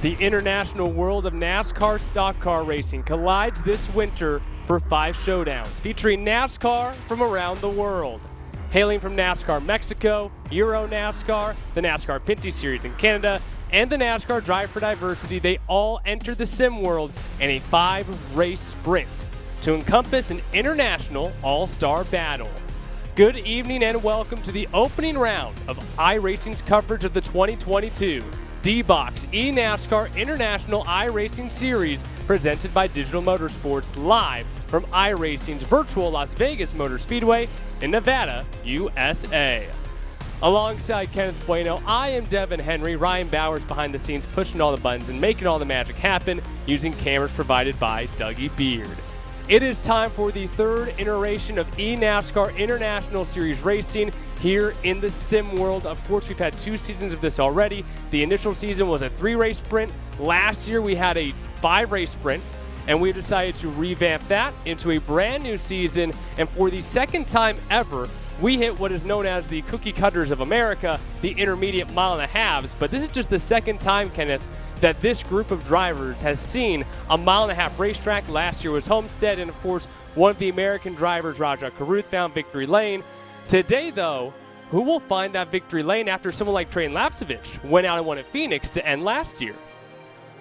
The international world of NASCAR stock car racing collides this winter for 5 showdowns featuring NASCAR from around the world. Hailing from NASCAR Mexico, Euro NASCAR, the NASCAR Pinty Series in Canada, and the NASCAR Drive for Diversity, they all enter the sim world in a 5-race sprint to encompass an international all-star battle. Good evening and welcome to the opening round of iRacing's coverage of the 2022 DBOX eNASCAR International iRacing Series presented by Digital Motorsports live from iRacing's virtual Las Vegas Motor Speedway in Nevada, USA. Alongside Kenneth Bueno, I am Devin Henry. Ryan Bowers behind the scenes pushing all the buttons and making all the magic happen using cameras provided by Dougie Beard. It is time for the 3rd iteration of eNASCAR International Series Racing here in the sim world. Of course, we've had 2 seasons of this already. The initial season was a 3-race sprint. Last year, we had a 5-race sprint, and we decided to revamp that into a brand new season. And for the second time ever, we hit what is known as the cookie cutters of America, the intermediate mile and a halves. But this is just the second time, Kenneth, that this group of drivers has seen a mile-and-a-half racetrack. Last year was Homestead, and of course, one of the American drivers, Rajah Caruth, found victory lane. Today, though, who will find that victory lane after someone like Train Lapsevich went out and won at Phoenix to end last year?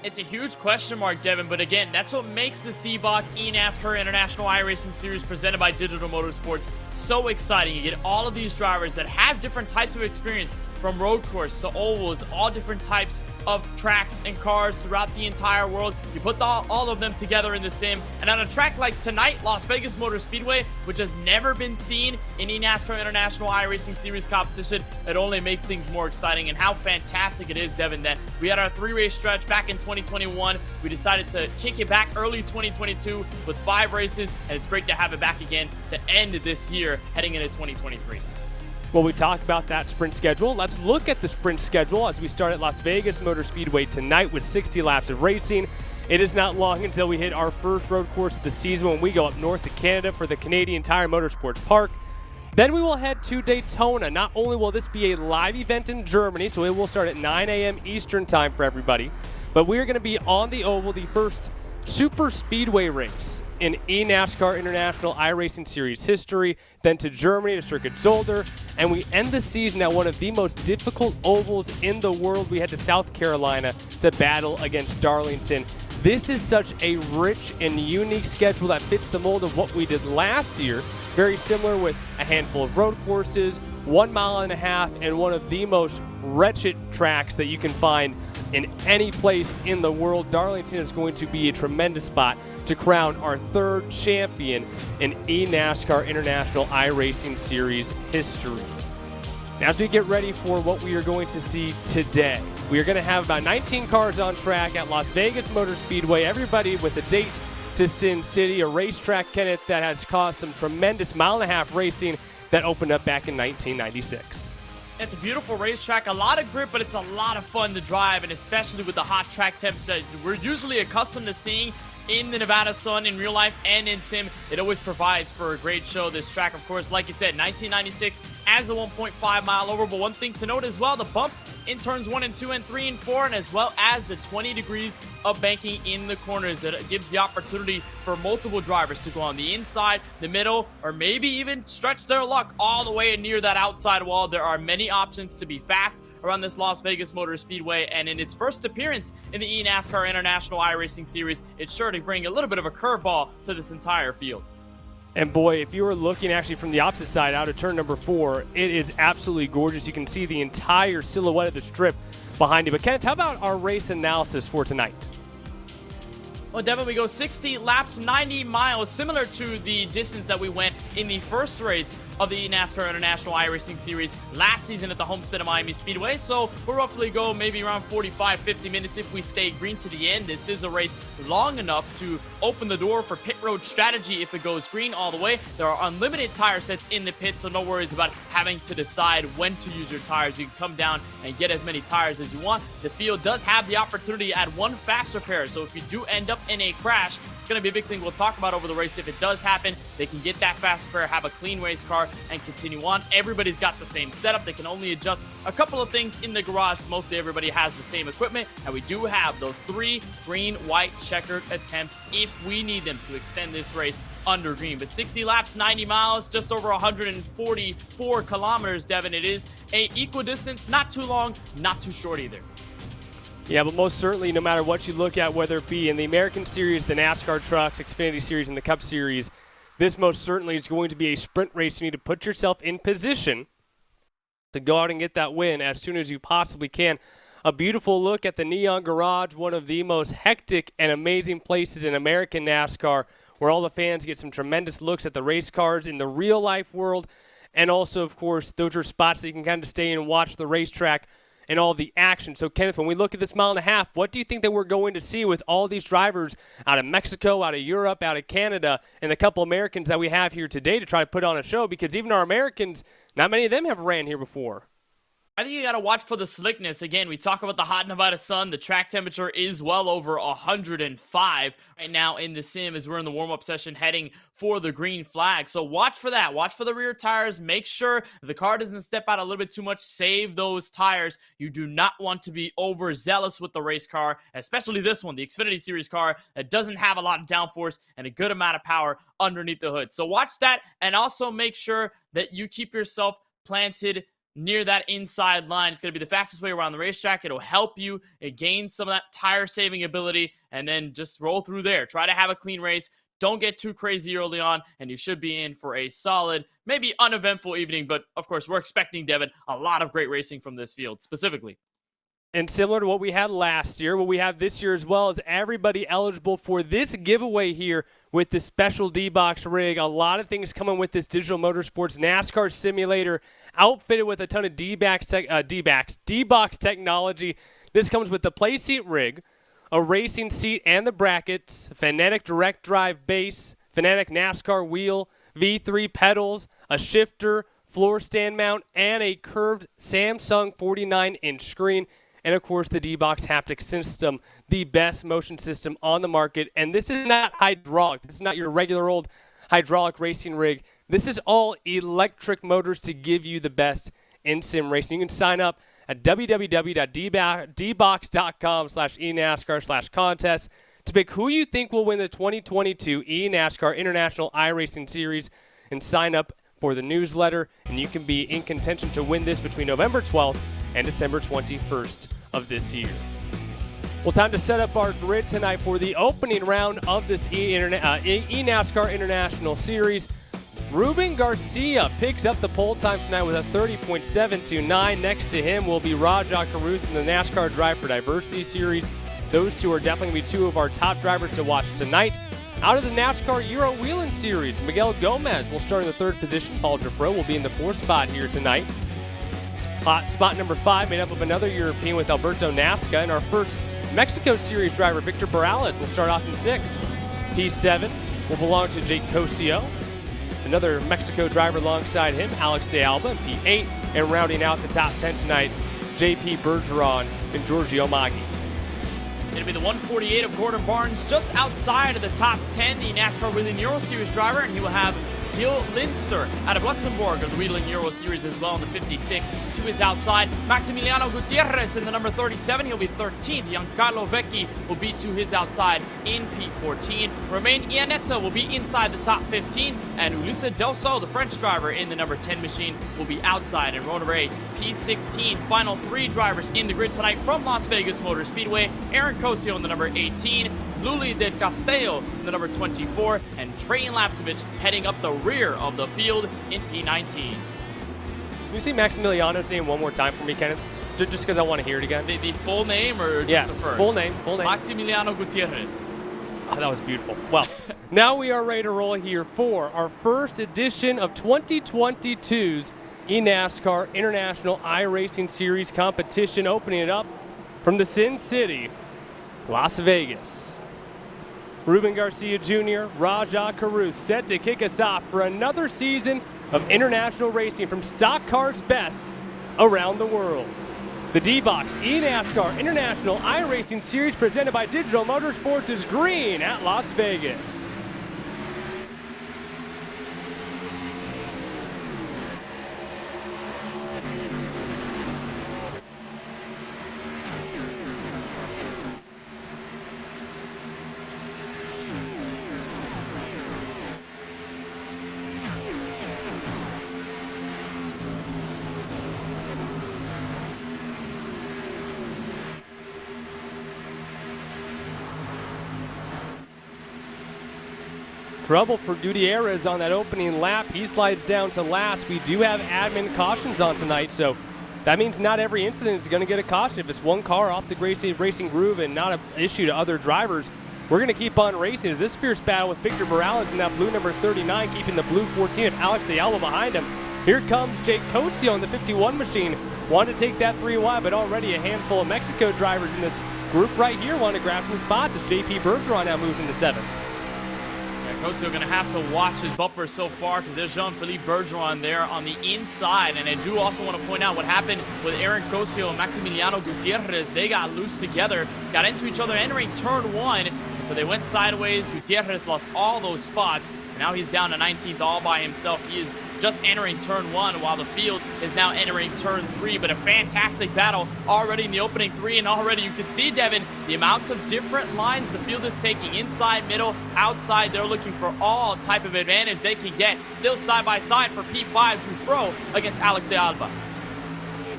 It's a huge question mark, Devin, but again, that's what makes this DBOX eNASCAR International iRacing Series presented by Digital Motorsports so exciting. You get all of these drivers that have different types of experience, from road course to ovals, all different types of tracks and cars throughout the entire world. You put all of them together in the sim, and on a track like tonight, Las Vegas Motor Speedway, which has never been seen in eNASCAR International iRacing Series competition, it only makes things more exciting. And how fantastic it is, Devin, that we had our 3-race stretch back in 2021. We decided to kick it back early 2022 with 5 races, and it's great to have it back again to end this year heading into 2023. Well, we talk about that sprint schedule. Let's look at the sprint schedule as we start at Las Vegas Motor Speedway tonight with 60 laps of racing. It is not long until we hit our first road course of the season when we go up north to Canada for the Canadian Tire Motorsports Park. Then we will head to Daytona. Not only will this be a live event in Germany, so it will start at 9 a.m. Eastern time for everybody, but we are going to be on the oval, the first super speedway race in eNASCAR International iRacing Series history, then to Germany to Circuit Zolder, and we end the season at one of the most difficult ovals in the world. We head to South Carolina to battle against Darlington. This is such a rich and unique schedule that fits the mold of what we did last year. Very similar with a handful of road courses, 1 mile and a half, and one of the most wretched tracks that you can find in any place in the world. Darlington is going to be a tremendous spot to crown our 3rd champion in eNASCAR International iRacing Series history. As we get ready for what we are going to see today, we are going to have about 19 cars on track at Las Vegas Motor Speedway, everybody with a date to Sin City, a racetrack, Kenneth, that has caused some tremendous mile-and-a-half racing that opened up back in 1996. It's a beautiful racetrack, a lot of grip, but it's a lot of fun to drive, and especially with the hot track temps that we're usually accustomed to seeing in the Nevada sun, in real life and in sim. It always provides for a great show. This track, of course, like you said, 1996 as a 1.5 mile over. But one thing to note as well, the bumps in turns 1 and 2 and 3 and 4, and as well as the 20 degrees of banking in the corners. That gives the opportunity for multiple drivers to go on the inside, the middle, or maybe even stretch their luck all the way near that outside wall. There are many options to be fast around this Las Vegas Motor Speedway, and in its first appearance in the eNASCAR International iRacing Series, it's sure to bring a little bit of a curveball to this entire field. And boy, if you were looking actually from the opposite side out of turn number 4, it is absolutely gorgeous. You can see the entire silhouette of the strip behind you. But Kenneth, how about our race analysis for tonight? Well, Devin, we go 60 laps, 90 miles, similar to the distance that we went in the first race of the NASCAR International iRacing Series last season at the Homestead of Miami Speedway. So we'll roughly go maybe around 45-50 minutes if we stay green to the end. This is a race long enough to open the door for pit road strategy if it goes green all the way. There are unlimited tire sets in the pit, so no worries about having to decide when to use your tires. You can come down and get as many tires as you want. The field does have the opportunity to add one faster pair, so if you do end up in a crash, It's going to be a big thing we'll talk about over the race. If it does happen, they can get that fast repair, have a clean race car, and continue on. Everybody's got the same setup. They can only adjust a couple of things in the garage. Mostly everybody has the same equipment, and we do have those 3 green, white, checkered attempts if we need them to extend this race under green. But 60 laps, 90 miles, just over 144 kilometers, Devin. It is a equal distance, not too long, not too short either. Yeah, but most certainly, no matter what you look at, whether it be in the American Series, the NASCAR Trucks, Xfinity Series, and the Cup Series, this most certainly is going to be a sprint race. You need to put yourself in position to go out and get that win as soon as you possibly can. A beautiful look at the Neon Garage, one of the most hectic and amazing places in American NASCAR, where all the fans get some tremendous looks at the race cars in the real-life world. And also, of course, those are spots that you can kind of stay and watch the racetrack and all the action. So, Kenneth, when we look at this mile and a half, what do you think that we're going to see with all these drivers out of Mexico, out of Europe, out of Canada, and the couple Americans that we have here today to try to put on a show? Because even our Americans, not many of them have ran here before. I think you got to watch for the slickness. Again, we talk about the hot Nevada sun. The track temperature is well over 105 right now in the sim as we're in the warm-up session heading for the green flag. So watch for that. Watch for the rear tires. Make sure the car doesn't step out a little bit too much. Save those tires. You do not want to be overzealous with the race car, especially this one, the Xfinity Series car that doesn't have a lot of downforce and a good amount of power underneath the hood. So watch that, and also make sure that you keep yourself planted near that inside line. It's going to be the fastest way around the racetrack. It'll help you gain some of that tire saving ability, and then just roll through there. Try to have a clean race. Don't get too crazy early on, and you should be in for a solid, maybe uneventful evening. But of course, we're expecting, Devin, a lot of great racing from this field specifically. And similar to what we had last year, what we have this year as well is everybody eligible for this giveaway here with this special DBOX rig. A lot of things coming with this Digital Motorsports NASCAR simulator, outfitted with a ton of DBOX technology. This comes with the play seat rig, a racing seat and the brackets, Fanatic direct drive base, Fanatic NASCAR wheel, V3 pedals, a shifter, floor stand mount, and a curved Samsung 49-inch screen. And, of course, the DBOX haptic system, the best motion system on the market. And this is not hydraulic. This is not your regular old hydraulic racing rig. This is all electric motors to give you the best in sim racing. You can sign up at www.dbox.com/eNASCAR/contest to pick who you think will win the 2022 eNASCAR International iRacing Series and sign up for the newsletter. And you can be in contention to win this between November 12th and December 21st of this year. Well, time to set up our grid tonight for the opening round of this eNASCAR International Series. Ruben Garcia picks up the pole time tonight with a 30.729. Next to him will be Rajah Caruth in the NASCAR Drive for Diversity Series. Those two are definitely going to be two of our top drivers to watch tonight. Out of the NASCAR Euro Wheeling Series, Miguel Gomez will start in the 3rd position. Paul Giffreau will be in the 4th spot here tonight. Spot number 5 made up of another European with Alberto Nasca. And our first Mexico Series driver, Victor Morales, will start off in 6th. P7 will belong to Jake Cosio. Another Mexico driver alongside him, Alex de Alba, in P8. And rounding out the top 10 tonight, JP Bergeron and Giorgio Maggi. It'll be the 148 of Gordon Barnes just outside of the top 10, the NASCAR Wheeling Euro Series driver, and he will have Gil Linster out of Luxembourg of the Wheeling Euro Series as well in the 56 to his outside. Maximiliano Gutierrez in the number 37. He'll be 13th. Giancarlo Vecchi will be to his outside in P14. Romain Iannetta will be inside the top 15. And Ulysse Delso, the French driver in the number 10 machine, will be outside in Roneray P16. Final 3 drivers in the grid tonight from Las Vegas Motor Speedway. Aaron Cosio in the number 18. Luli del Castillo in the number 24, and Trajan Lapsevich heading up the rear of the field in P19. Can you say Maximiliano's name one more time for me, Kenneth? Just because I want to hear it again. The full name or just yes, the first? Full name. Maximiliano Gutierrez. Oh, that was beautiful. Well, now we are ready to roll here for our first edition of 2022's eNASCAR International iRacing Series competition, opening it up from the Sin City, Las Vegas. Ruben Garcia Jr., Rajah Caruth set to kick us off for another season of international racing from stock cars best around the world. The DBOX eNASCAR International iRacing Series presented by Digital Motorsports is green at Las Vegas. Trouble for Gutierrez on that opening lap. He slides down to last. We do have admin cautions on tonight, so that means not every incident is going to get a caution. If it's one car off the racing groove and not an issue to other drivers, we're going to keep on racing. As this fierce battle with Victor Morales in that blue number 39, keeping the blue 14 of Alex de Alba behind him. Here comes Jake Cosio on the 51 machine. Wanted to take that 3 wide, but already a handful of Mexico drivers in this group right here want to grab some spots as JP Bergeron now moves into 7th. Cosio going to have to watch his bumper so far because there's Jean-Philippe Bergeron there on the inside. And I do also want to point out what happened with Aaron Cosio and Maximiliano Gutierrez. They got loose together, got into each other entering turn 1. And so they went sideways. Gutierrez lost all those spots. And now he's down to 19th all by himself. He is just entering turn 1 while the field is now entering turn 3. But a fantastic battle already in the opening 3. And already you can see, Devin, the amount of different lines the field is taking. Inside, middle, outside. They're looking for all type of advantage they can get. Still side by side for P5 Jufro against Alex de Alba.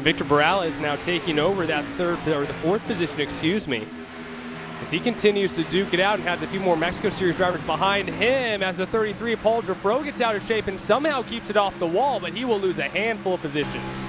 Victor Morales now taking over that the fourth position, as he continues to duke it out and has a few more Mexico Series drivers behind him as the 33 Paul Jufro gets out of shape and somehow keeps it off the wall, but he will lose a handful of positions.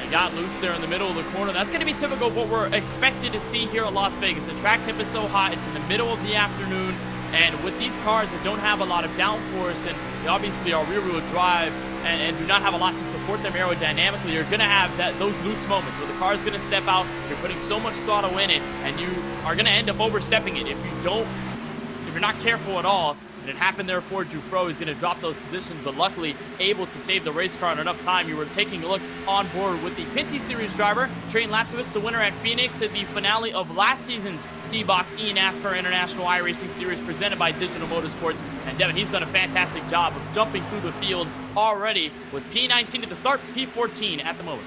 He got loose there in the middle of the corner. That's going to be typical of what we're expected to see here at Las Vegas. The track temp is so hot. It's in the middle of the afternoon. And with these cars that don't have a lot of downforce and they obviously are rear-wheel drive and do not have a lot to support them aerodynamically, you're going to have those loose moments where the car is going to step out. You're putting so much throttle in it, and you are going to end up overstepping it if you're not careful at all. And it happened there for Jufro. He's going to drop those positions, but luckily able to save the race car in enough time. You were taking a look on board with the Pinty Series driver, Train Lapsovich, the winner at Phoenix at the finale of last season's DBOX eNASCAR International iRacing Series presented by Digital Motorsports. And Devin, he's done a fantastic job of jumping through the field already. Was P19 at the start, P14 at the moment.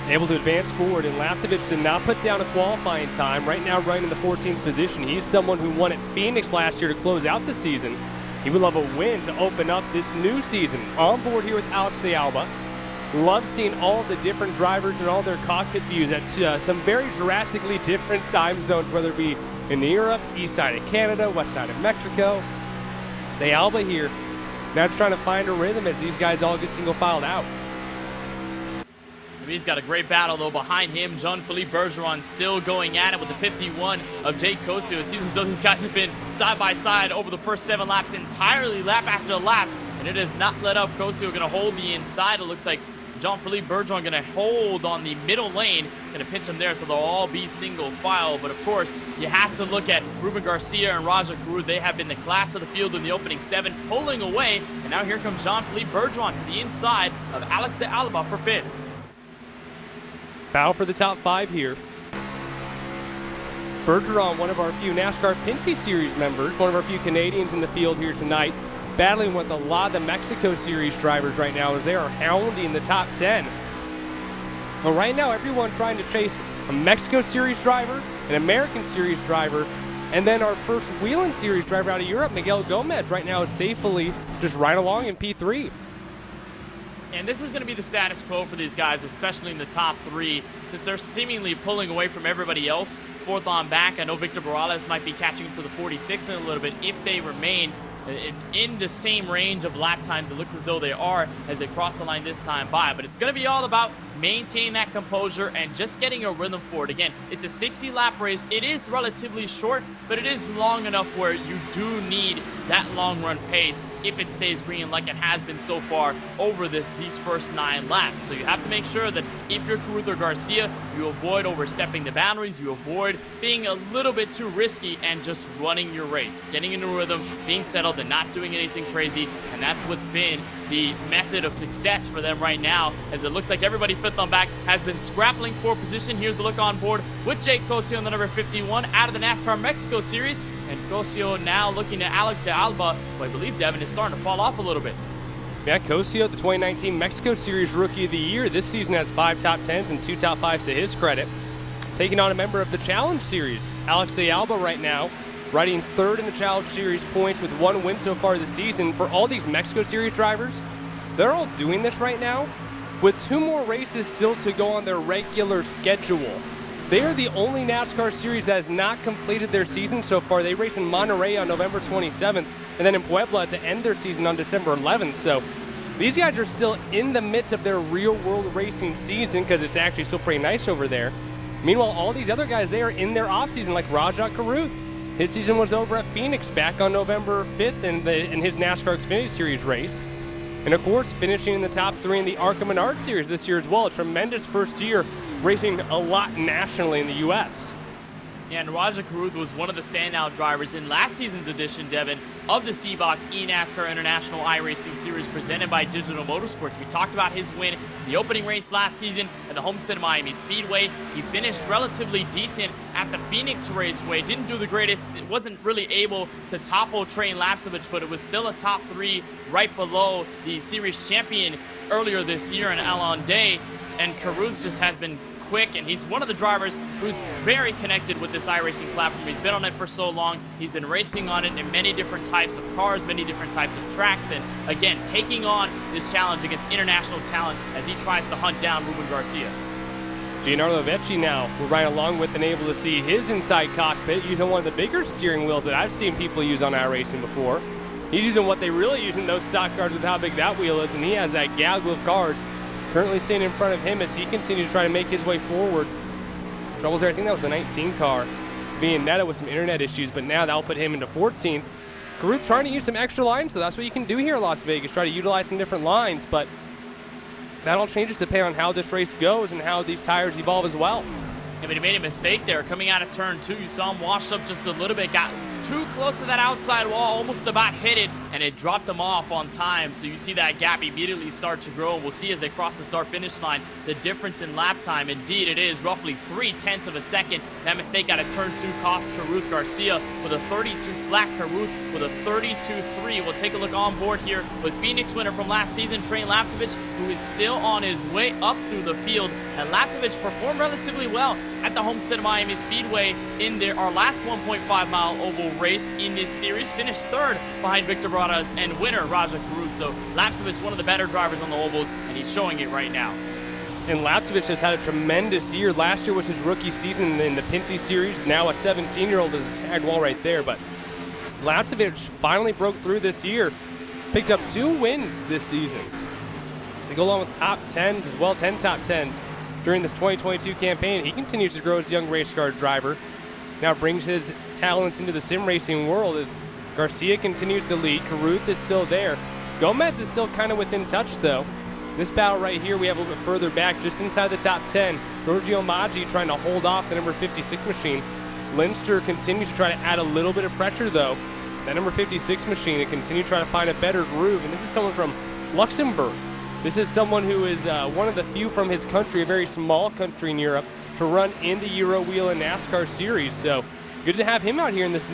Able to advance forward, and Lapsovich did not put down a qualifying time. Right now running in the 14th position. He's someone who won at Phoenix last year to close out the season. He would love a win to open up this new season. On board here with Alex de Alba. Love seeing all the different drivers and all their cockpit views at some very drastically different time zones, whether it be in Europe, east side of Canada, west side of Mexico. De Alba here now just trying to find a rhythm as these guys all get single filed out. He's got a great battle, though, behind him. Jean-Philippe Bergeron still going at it with the 51 of Jake Cosio. It seems as though these guys have been side by side over the first 7 laps, entirely lap after lap, and it has not let up. Cosio going to hold the inside. It looks like Jean-Philippe Bergeron going to hold on the middle lane, going to pinch him there, so they'll all be single file. But of course, you have to look at Ruben Garcia and Raja Karu. They have been the class of the field in the opening 7, pulling away, and now here comes Jean-Philippe Bergeron to the inside of Alex de Alba for 5th. Battle for the top 5 here. Bergeron, one of our few NASCAR Pinty Series members, one of our few Canadians in the field here tonight, battling with a lot of the Mexico Series drivers right now as they are hounding the top 10. Well, right now, everyone trying to chase a Mexico Series driver, an American Series driver, and then our first Whelen Series driver out of Europe, Miguel Gomez, right now is safely just right along in P3. And this is going to be the status quo for these guys, especially in the top 3, since they're seemingly pulling away from everybody else. 4th on back. I know Victor Morales might be catching up to the 46 in a little bit if they remain in the same range of lap times. It looks as though they are as they cross the line this time by. But it's going to be all about maintaining that composure and just getting a rhythm for it. Again, it's a 60-lap race. It is relatively short, but it is long enough where you do need that long run pace if it stays green like it has been so far over these first 9 laps. So you have to make sure that if you're Caruth or Garcia, you avoid overstepping the boundaries, you avoid being a little bit too risky and just running your race, getting into a rhythm, being settled, and not doing anything crazy. And that's what's been the method of success for them right now, as it looks like everybody fifth on back has been scrappling for position. Here's a look on board with Jake Cosio in the number 51 out of the NASCAR Mexico Series. And Cosio now looking at Alex de Alba, who I believe, Devin, is starting to fall off a little bit. Yeah, Cosio, the 2019 Mexico Series Rookie of the Year. This season has 5 top 10s and 2 top 5s to his credit. Taking on a member of the Challenge Series, Alex de Alba right now, riding 3rd in the Challenge Series points with 1 win so far this season. For all these Mexico Series drivers, they're all doing this right now with 2 more races still to go on their regular schedule. They are the only NASCAR series that has not completed their season so far. They race in Monterey on November 27th and then in Puebla to end their season on December 11th. So these guys are still in the midst of their real-world racing season because it's actually still pretty nice over there. Meanwhile, all these other guys, they are in their off-season, like Rajat Caruth. His season was over at Phoenix back on November 5th in his NASCAR Xfinity Series race. And of course, finishing in the top 3 in the ARCA Menard Series this year as well. A tremendous first year, racing a lot nationally in the U.S. Yeah, and Rajat Caruth was one of the standout drivers in last season's edition, Devin, of this DBOX eNASCAR International iRacing Series presented by Digital Motorsports. We talked about his win in the opening race last season at the Homestead Miami Speedway. He finished relatively decent at the Phoenix Raceway. Didn't do the greatest. It wasn't really able to topple Train Lapsevich, but it was still a top 3 right below the series champion earlier this year in Alon Day. And Caruth just has been quick, and he's one of the drivers who's very connected with this iRacing platform. He's been on it for so long. He's been racing on it in many different types of cars, many different types of tracks, and again, taking on this challenge against international talent as he tries to hunt down Ruben Garcia. Giancarlo Vecchi now, we're right along with and able to see his inside cockpit using one of the bigger steering wheels that I've seen people use on iRacing before. He's using what they really use in those stock cars with how big that wheel is, and he has that gaggle of cars currently sitting in front of him as he continues to try to make his way forward. Troubles there, I think that was the 19 car. Vianetta with some internet issues, but now that'll put him into 14th. Caruth's trying to use some extra lines, though. That's what you can do here in Las Vegas, try to utilize some different lines, but that all changes depending on how this race goes and how these tires evolve as well. Yeah, but he made a mistake there coming out of turn 2. You saw him wash up just a little bit, got too close to that outside wall, almost about hit it, and it dropped him off on time. So you see that gap immediately start to grow. We'll see as they cross the start-finish line the difference in lap time. Indeed, it is roughly 0.3 of a second. That mistake out of turn 2 cost Caruth Garcia with a 32 flat, Caruth with a 32.3. We'll take a look on board here with Phoenix winner from last season, Train Lapsevich, who is still on his way up through the field. And Lapsevich performed relatively well at the Homestead Miami Speedway in our last 1.5-mile oval race in this series. Finished 3rd behind Victor Bradas and winner Rajat Caruth. So Lapsevich, one of the better drivers on the ovals, and he's showing it right now. And Lapsevich has had a tremendous year. Last year was his rookie season in the Pinty Series. Now a 17-year-old is a tag wall right there. But Lapsevich finally broke through this year. Picked up 2 wins this season. To go along with top 10s as well, 10 top 10s. During this 2022 campaign, he continues to grow as a young race car driver. Now brings his talents into the sim racing world as Garcia continues to lead. Caruth is still there. Gomez is still kind of within touch, though. This battle right here, we have a little bit further back, just inside the top 10. Giorgio Maggi trying to hold off the number 56 machine. Lindster continues to try to add a little bit of pressure, though. That number 56 machine, to continue to try to find a better groove. And this is someone from Luxembourg. This is someone who is one of the few from his country, a very small country in Europe, to run in the Euro Wheel and NASCAR series. So good to have him out here in this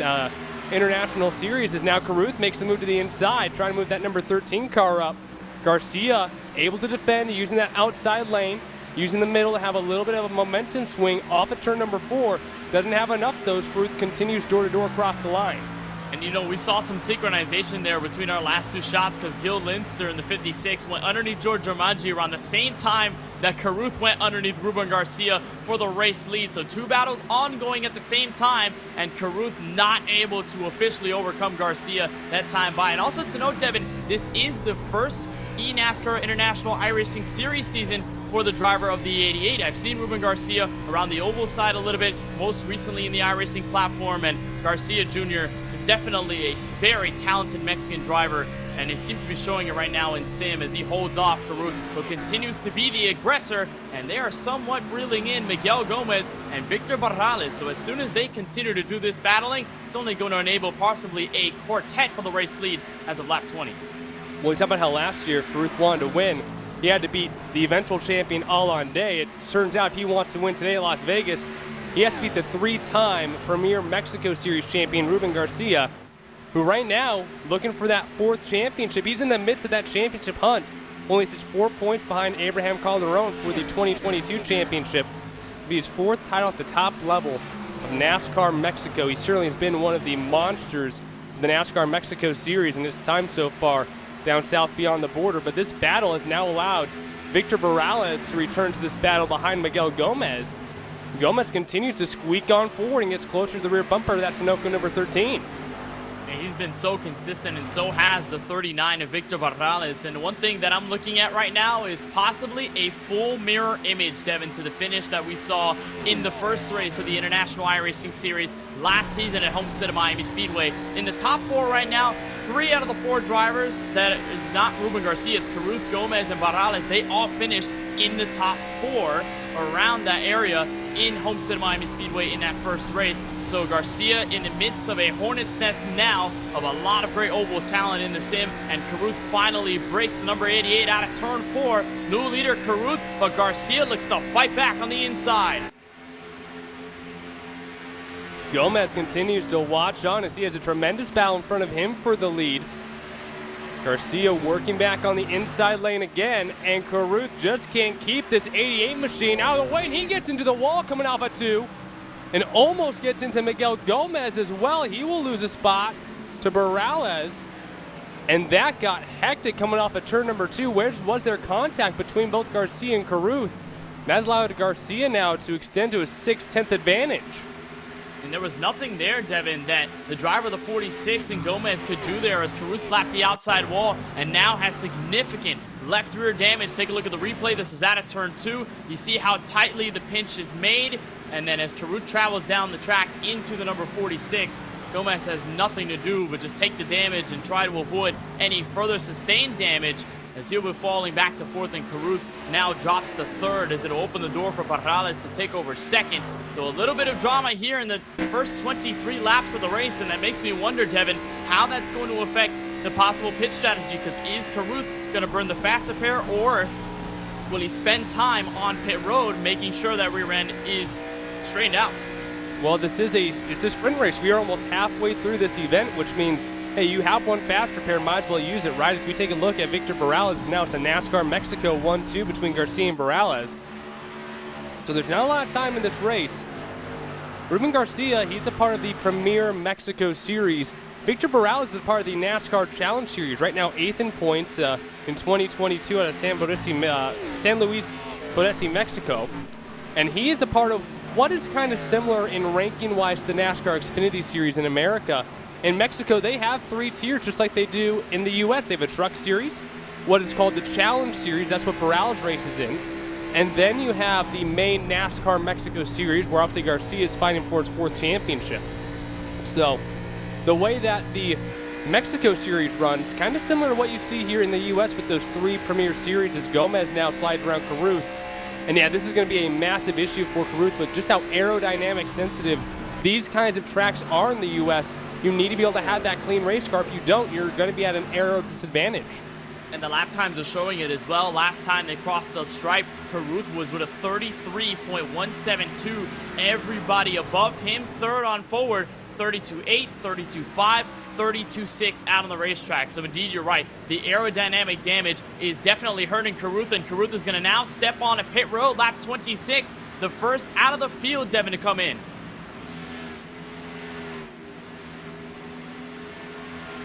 international series as now Caruth makes the move to the inside, trying to move that number 13 car up. Garcia able to defend using that outside lane, using the middle to have a little bit of a momentum swing off of turn number 4. Doesn't have enough, though. Caruth continues door-to-door across the line. And, you know, we saw some synchronization there between our last 2 shots because Gil Lindster in the 56 went underneath Giorgio Maggi around the same time that Caruth went underneath Ruben Garcia for the race lead. So 2 battles ongoing at the same time, and Caruth not able to officially overcome Garcia that time by. And also to note, Devin, this is the first eNASCAR International iRacing Series season for the driver of the 88. I've seen Ruben Garcia around the oval side a little bit, most recently in the iRacing platform, and Garcia Jr. definitely a very talented Mexican driver, and it seems to be showing it right now in sim as he holds off Carruth, who continues to be the aggressor, and they are somewhat reeling in Miguel Gomez and Victor Barrales. So as soon as they continue to do this battling, it's only going to enable possibly a quartet for the race lead as of lap 20. Well, we talk about how last year, if Carruth wanted to win, he had to beat the eventual champion Alain Day. It turns out if he wants to win today at Las Vegas, he has to beat the 3-time Premier Mexico Series champion Ruben Garcia, who right now, looking for that 4th championship. He's in the midst of that championship hunt. Only sits 4 points behind Abraham Calderon for the 2022 championship. It'll be his 4th title at the top level of NASCAR Mexico. He certainly has been one of the monsters of the NASCAR Mexico Series in its time so far down south beyond the border. But this battle has now allowed Victor Barrales to return to this battle behind Miguel Gomez. Gomez continues to squeak on forward and gets closer to the rear bumper of that Sunoco number 13. And he's been so consistent, and so has the 39 of Victor Barrales. And one thing that I'm looking at right now is possibly a full mirror image, Devin, to the finish that we saw in the first race of the International iRacing Series last season at Homestead of Miami Speedway. In the top 4 right now, 3 out of the 4 drivers, that is not Ruben Garcia, it's Carruth, Gomez, and Barrales. They all finished in the top 4 around that area in Homestead Miami Speedway in that first race. So Garcia in the midst of a hornet's nest now of a lot of great oval talent in the sim, and Carruth finally breaks the number 88 out of turn 4. New leader Carruth, but Garcia looks to fight back on the inside. Gomez continues to watch on as he has a tremendous battle in front of him for the lead. Garcia working back on the inside lane again, and Carruth just can't keep this 88 machine out of the way, and he gets into the wall coming off a 2 and almost gets into Miguel Gomez as well. He will lose a spot to Barrales, and that got hectic coming off of turn number 2. Where was there contact between both Garcia and Carruth? That's allowed Garcia now to extend to a 6/10 advantage. And there was nothing there, Devin, that the driver of the 46 and Gomez could do there as Carruth slapped the outside wall and now has significant left rear damage. Take a look at the replay. This was out of turn 2. You see how tightly the pinch is made. And then as Carruth travels down the track into the number 46, Gomez has nothing to do but just take the damage and try to avoid any further sustained damage, as he'll be falling back to 4th, and Carruth now drops to 3rd as it'll open the door for Barrales to take over 2nd. So a little bit of drama here in the first 23 laps of the race, and that makes me wonder, Devin, how that's going to affect the possible pit strategy, because is Carruth going to burn the faster pair, or will he spend time on pit road making sure that rear end is straightened out? Well, it's a sprint race. We are almost halfway through this event, which means, hey, you have one fast repair, might as well use it, right? As we take a look at Victor Barrales, now it's a NASCAR Mexico 1-2 between Garcia and Barrales. So there's not a lot of time in this race. Ruben Garcia, he's a part of the Premier Mexico Series. Victor Barrales is part of the NASCAR Challenge Series. Right now, 8th in points in 2022 out of San Luis Potosí, Mexico. And he is a part of what is kind of similar in ranking-wise to the NASCAR Xfinity Series in America. In Mexico, they have 3 tiers, just like they do in the U.S. They have a truck series, what is called the Challenge Series. That's what Barrales races in. And then you have the main NASCAR Mexico Series, where obviously Garcia is fighting for his 4th championship. So the way that the Mexico Series runs, kind of similar to what you see here in the U.S. with those 3 Premier Series, as Gomez now slides around Carruth. And yeah, this is going to be a massive issue for Carruth, but just how aerodynamic sensitive these kinds of tracks are in the U.S., you need to be able to have that clean race car. If you don't, you're going to be at an aero disadvantage. And the lap times are showing it as well. Last time they crossed the stripe, Carruth was with a 33.172. Everybody above him, 3rd on forward, 32.8, 32.5, 32.6 out on the racetrack. So indeed, you're right. The aerodynamic damage is definitely hurting Carruth, and Carruth is going to now step on a pit road, lap 26, the first out of the field, Devin, to come in.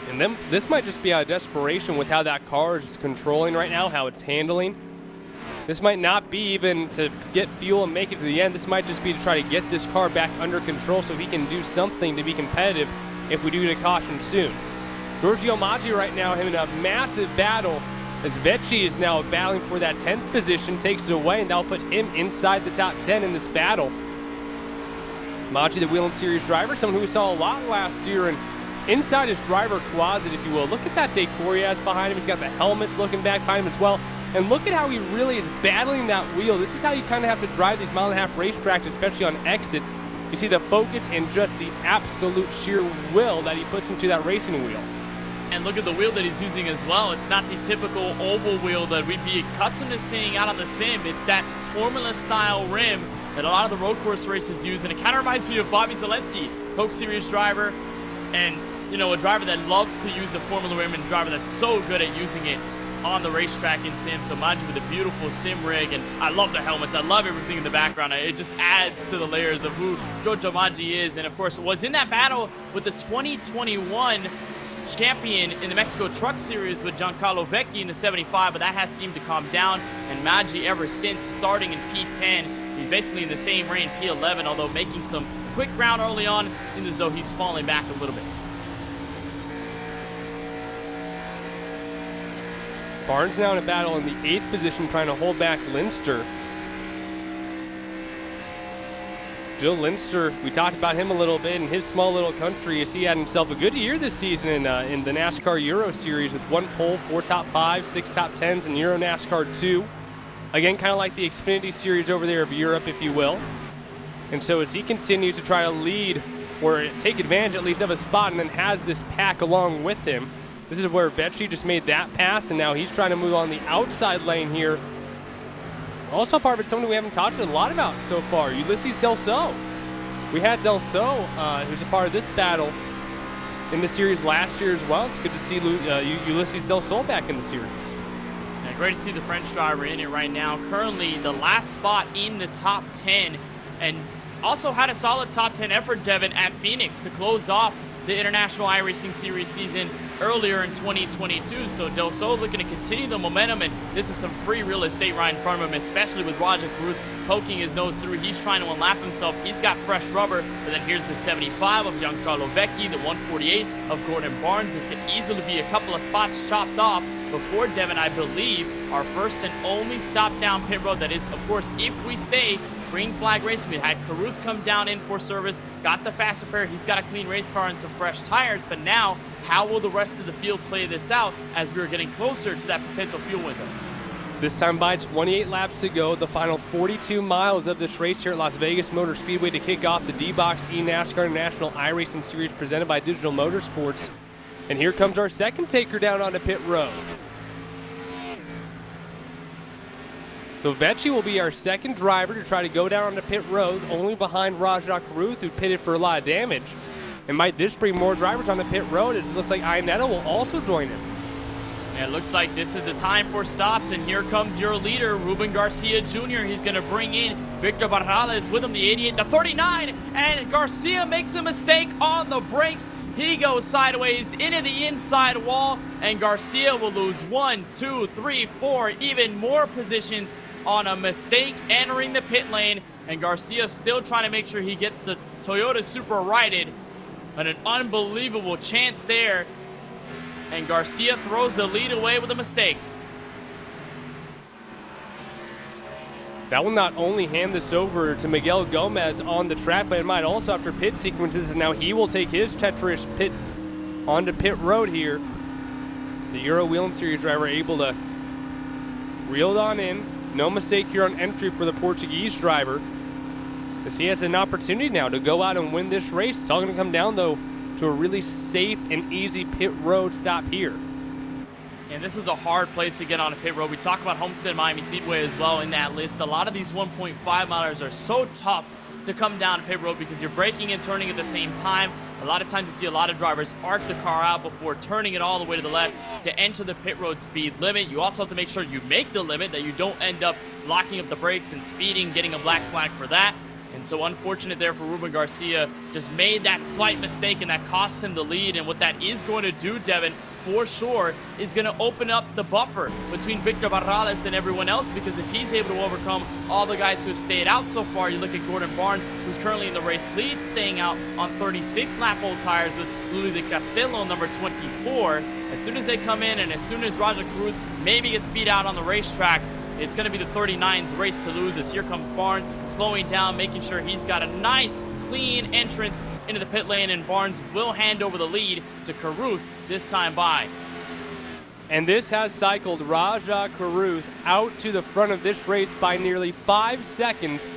And then this might just be out of desperation with how that car is controlling right now, how it's handling. This might not be even to get fuel and make it to the end. This might just be to try to get this car back under control so he can do something to be competitive if we do get a caution soon. Giorgio Maggi right now having a massive battle as Vecchi is now battling for that 10th position, takes it away, and that'll put him inside the top 10 in this battle. Maggi, the Whelen Series driver, someone who we saw a lot last year in inside his driver closet, if you will. Look at that decor he has behind him. He's got the helmets looking back behind him as well. And look at how he really is battling that wheel. This is how you kind of have to drive these mile-and-a-half racetracks, especially on exit. You see the focus and just the absolute sheer will that he puts into that racing wheel. And look at the wheel that he's using as well. It's not the typical oval wheel that we'd be accustomed to seeing out on the sim. It's that Formula-style rim that a lot of the road course races use. And it kind of reminds me of Bobby Zalenski, Coke Series driver, and, you know, a driver that loves to use the Formula rim and a driver that's so good at using it on the racetrack in sim. So Maggi with a beautiful sim rig, and I love the helmets. I love everything in the background. It just adds to the layers of who Giorgio Maggi is. And of course, was in that battle with the 2021 champion in the Mexico Truck Series with Giancarlo Vecchi in the 75, but that has seemed to calm down. And Maggi, ever since starting in P10, he's basically in the same reign, P11, although making some quick ground early on. It seems as though he's falling back a little bit. Barnes now in a battle in the 8th position, trying to hold back Linster. Joe Linster, we talked about him a little bit in his small little country, as he had himself a good year this season in the NASCAR Euro Series with 1 pole, 4 top 5s, 6 top 10s in Euro NASCAR 2. Again, kind of like the Xfinity Series over there of Europe, if you will. And so as he continues to try to lead or take advantage at least of a spot and then has this pack along with him, this is where Vecchi just made that pass, and now he's trying to move on the outside lane here. Also part of it, someone we haven't talked a lot about so far, Ulysses Del Sol. We had Del Sol, who's a part of this battle in the series last year as well. It's good to see Ulysses Del Sol back in the series. Yeah, great to see the French driver in it right now. Currently the last spot in the top 10, and also had a solid top 10 effort, Devin, at Phoenix to close off the International iRacing Series season earlier in 2022. So Del Sol looking to continue the momentum, and this is some free real estate right in front of him, especially with Roger Caruth poking his nose through. He's trying to unlap himself. He's got fresh rubber, but then here's the 75 of Giancarlo Vecchi, the 148 of Gordon Barnes. This could easily be a couple of spots chopped off before, Devin, I believe, our first and only stop down pit road. That is, of course, if we stay green flag racing. We had Caruth come down in for service, got the faster pair. He's got a clean race car and some fresh tires, but now how will the rest of the field play this out as we're getting closer to that potential fuel window? This time by 28 laps to go, the final 42 miles of this race here at Las Vegas Motor Speedway to kick off the DBOX eNASCAR National iRacing Series presented by Digital Motorsports. And here comes our second taker down onto pit road. So Vecchi will be our second driver to try to go down onto pit road, only behind Rajah Caruth, who pitted for a lot of damage. And might this bring more drivers on the pit road, as it looks like iNetto will also join him. Yeah, it looks like this is the time for stops, and here comes your leader, Ruben Garcia Jr. He's going to bring in Victor Barrales with him, the 88 to 39, and Garcia makes a mistake on the brakes. He goes sideways into the inside wall, and Garcia will lose 1, 2, 3, 4, even more positions on a mistake entering the pit lane. And Garcia still trying to make sure he gets the Toyota Supra righted, and an unbelievable chance there. And Garcia throws the lead away with a mistake. That will not only hand this over to Miguel Gomez on the track, but it might also, after pit sequences, and now he will take his treacherous pit onto pit road here. The Euro Wheel Series driver able to reel it on in. No mistake here on entry for the Portuguese driver, as he has an opportunity now to go out and win this race. It's all going to come down, though, to a really safe and easy pit road stop here. And this is a hard place to get on a pit road. We talk about Homestead Miami Speedway as well in that list. A lot of these 1.5 milers are so tough to come down pit road because you're braking and turning at the same time. A lot of times you see a lot of drivers arc the car out before turning it all the way to the left to enter the pit road speed limit. You also have to make sure you make the limit, that you don't end up locking up the brakes and speeding, getting a black flag for that. And so unfortunate there for Ruben Garcia, just made that slight mistake, and that costs him the lead. And what that is going to do, Devin, for sure, is going to open up the buffer between Victor Barrales and everyone else, because if he's able to overcome all the guys who have stayed out so far, you look at Gordon Barnes, who's currently in the race lead, staying out on 36-lap old tires with Louis de Castillo, number 24. As soon as they come in, and as soon as Rajah Caruth maybe gets beat out on the racetrack, it's going to be the 39's race to lose, as here comes Barnes slowing down, making sure he's got a nice clean entrance into the pit lane, and Barnes will hand over the lead to Carruth this time by. And this has cycled Rajah Carruth out to the front of this race by nearly 5 seconds.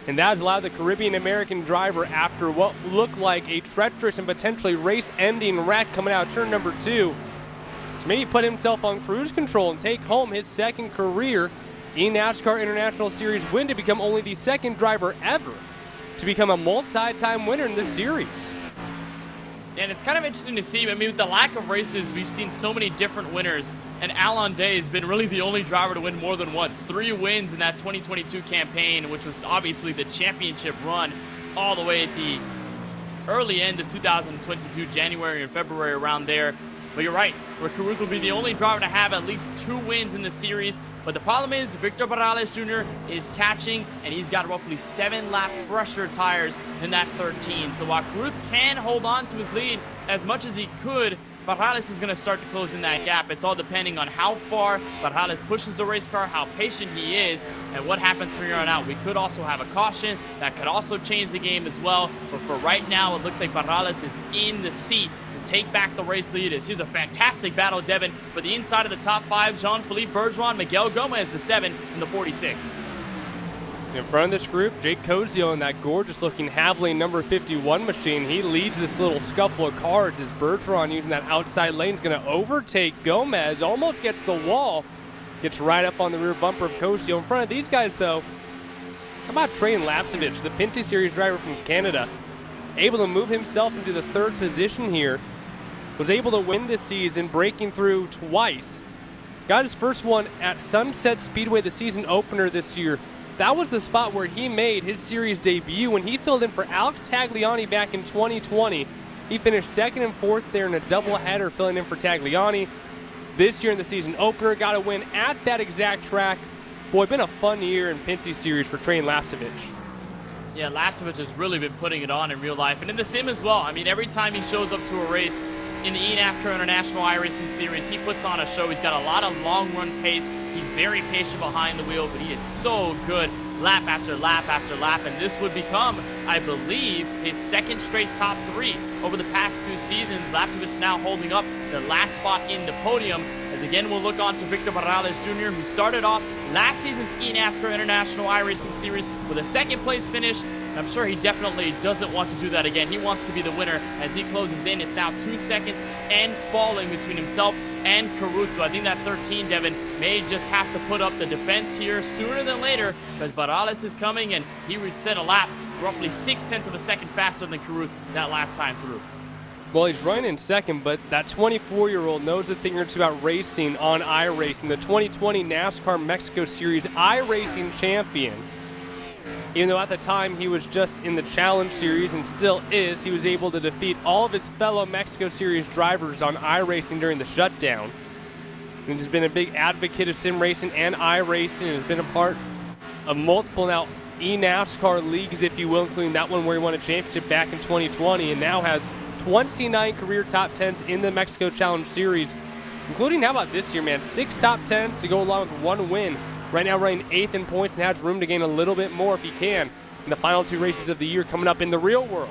And that has allowed the Caribbean-American driver, after what looked like a treacherous and potentially race-ending wreck coming out of turn number 2, to maybe put himself on cruise control and take home his second career eNASCAR International Series win, to become only the second driver ever to become a multi-time winner in this series. And it's kind of interesting to see. I mean, with the lack of races, we've seen so many different winners. And Alon Day has been really the only driver to win more than once. 3 wins in that 2022 campaign, which was obviously the championship run all the way at the early end of 2022, January and February, around there. But you're right, Carruth will be the only driver to have at least 2 wins in the series. But the problem is, Victor Barrales Jr. is catching, and he's got roughly 7-lap fresher tires than that 13. So while Carruth can hold on to his lead as much as he could, Barrales is going to start to close in that gap. It's all depending on how far Barrales pushes the race car, how patient he is, and what happens from here on out. We could also have a caution. That could also change the game as well. But for right now, it looks like Barrales is in the seat to take back the race lead. Here's a fantastic battle, Devin, for the inside of the top 5. Jean-Philippe Bergeron, Miguel Gomez, the 7, and the 46. In front of this group, Jake Cozio in that gorgeous-looking Havoline number 51 machine. He leads this little scuffle of cars as Bergeron, using that outside lane, is going to overtake Gomez. Almost gets the wall. Gets right up on the rear bumper of Cozio. In front of these guys, though, how about Train Lapsevich, the Pinty Series driver from Canada? Able to move himself into the 3rd position here. Was able to win this season, breaking through twice. Got his first one at Sunset Speedway, the season opener this year. That was the spot where he made his series debut when he filled in for Alex Tagliani back in 2020. He finished 2nd and 4th there in a doubleheader, filling in for Tagliani. This year in the season opener, got a win at that exact track. Boy, been a fun year in Pinty Series for Train Lapsevich. Yeah, Lapsevich has really been putting it on in real life, and in the sim as well. I mean, every time he shows up to a race in the eNASCAR International iRacing Series, he puts on a show. He's got a lot of long-run pace. He's very patient behind the wheel, but he is so good lap after lap after lap, and this would become, I believe, his 2nd straight top 3 over the past 2 seasons. Lapsevich now holding up the last spot in the podium, as again we'll look on to Victor Barrales Jr., who started off last season's eNASCAR International iRacing Series with a 2nd place finish. I'm sure he definitely doesn't want to do that again. He wants to be the winner as he closes in. It's now 2 seconds and falling between himself and Carruth. So I think that 13, Devin, may just have to put up the defense here sooner than later, because Barrales is coming, and he would set a lap roughly 0.6 of a second faster than Carruth that last time through. Well, he's running in 2nd, but that 24-year-old knows a thing or two about racing on iRacing. The 2020 NASCAR Mexico Series iRacing champion. Even though at the time he was just in the Challenge Series and still is, he was able to defeat all of his fellow Mexico Series drivers on iRacing during the shutdown. And he's been a big advocate of sim racing and iRacing, and has been a part of multiple now eNASCAR leagues, if you will, including that one where he won a championship back in 2020, and now has 29 career top 10s in the Mexico Challenge Series, including, how about this year, man, 6 top 10s to go along with 1 win. Right now running 8th in points and has room to gain a little bit more if he can in the final 2 races of the year coming up in the real world.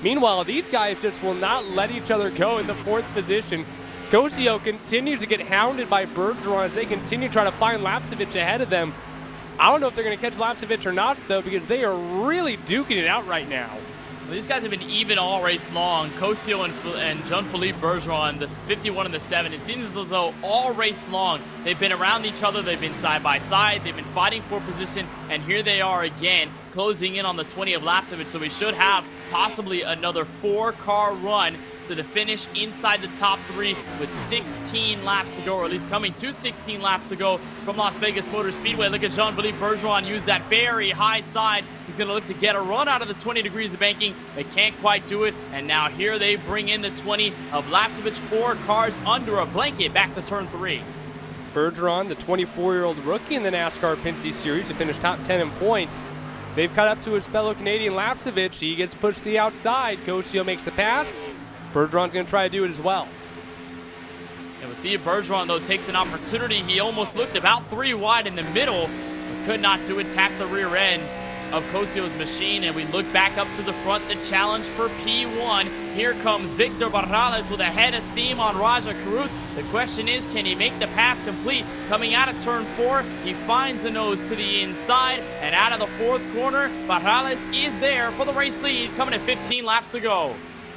Meanwhile, these guys just will not let each other go in the 4th position. Cozio continues to get hounded by Bergeron as they continue to try to find Lapsevich ahead of them. I don't know if they're going to catch Lapsevich or not, though, because they are really duking it out right now. Well, these guys have been even all race long. Cozio and Jean-Philippe Bergeron, the 51 and the 7. It seems as though all race long they've been around each other. They've been side by side. They've been fighting for position. And here they are again, closing in on the 20 of Lapsevich. So we should have possibly another 4-car run to the finish inside the top 3 with 16 laps to go, or at least coming to 16 laps to go from Las Vegas Motor Speedway. Look at Jean-Philippe Bergeron use that very high side. He's going to look to get a run out of the 20 degrees of banking. They can't quite do it, and now here they bring in the 20 of Lapsevich. 4 cars under a blanket back to turn 3. Bergeron, the 24-year-old rookie in the NASCAR Pinty Series, who finished top 10 in points. They've caught up to his fellow Canadian Lapsevich. He gets pushed to the outside. Cozio makes the pass. Bergeron's going to try to do it as well. It was see if Bergeron, though, takes an opportunity. He almost looked about 3 wide in the middle, but could not do it. Tapped the rear end of Cosio's machine, and we look back up to the front, the challenge for P1. Here comes Victor Barrales with a head of steam on Raja Caruth. The question is, can he make the pass complete? Coming out of turn 4, he finds a nose to the inside, and out of the 4th corner, Barrales is there for the race lead, coming at 15 laps to go.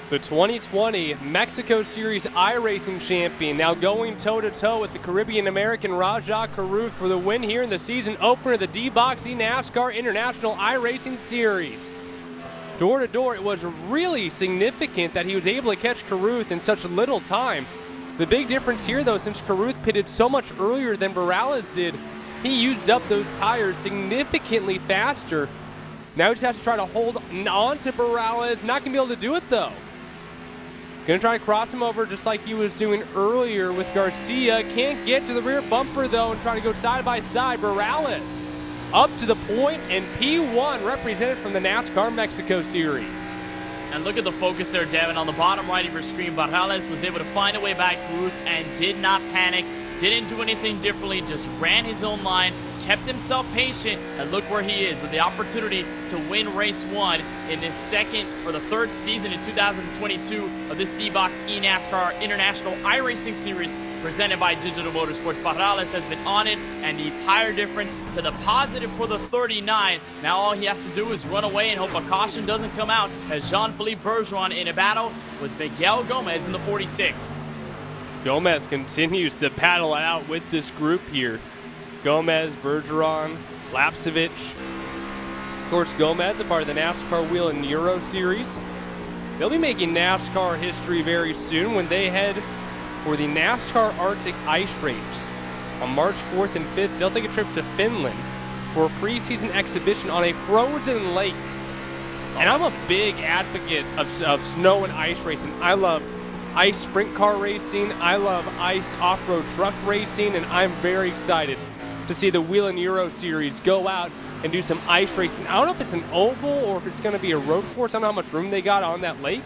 The 2020 Mexico Series iRacing champion now going toe-to-toe with the Caribbean-American Raja Caruth for the win here in the season opener of the DBOX eNASCAR International iRacing Series. Door-to-door, it was really significant that he was able to catch Caruth in such little time. The big difference here, though, since Caruth pitted so much earlier than Barrales did, he used up those tires significantly faster. Now he just has to try to hold on to Barrales. Not going to be able to do it, though. Going to try to cross him over just like he was doing earlier with Garcia. Can't get to the rear bumper, though, and trying to go side by side. Barrales up to the point, and P1 represented from the NASCAR Mexico Series. And look at the focus there, Devin. On the bottom right of your screen, Barrales was able to find a way back through and did not panic. Didn't do anything differently, just ran his own line, kept himself patient, and look where he is with the opportunity to win race 1 in this the third season in 2022 of this DBOX eNASCAR International iRacing Series presented by Digital Motorsports. Barrales has been on it, and the tire difference to the positive for the 39. Now all he has to do is run away and hope a caution doesn't come out as Jean-Philippe Bergeron in a battle with Miguel Gomez in the 46. Gomez continues to battle it out with this group here. Gomez, Bergeron, Lapsevich. Of course, Gomez, a part of the NASCAR Wheel and Euro Series. They'll be making NASCAR history very soon when they head for the NASCAR Arctic Ice Race. On March 4th and 5th, they'll take a trip to Finland for a preseason exhibition on a frozen lake. And I'm a big advocate of snow and ice racing. I love ice sprint car racing. I love ice off-road truck racing, and I'm very excited to see the Wheel and Euro Series go out and do some ice racing. I don't know if it's an oval or if it's going to be a road course. I don't know how much room they got on that lake,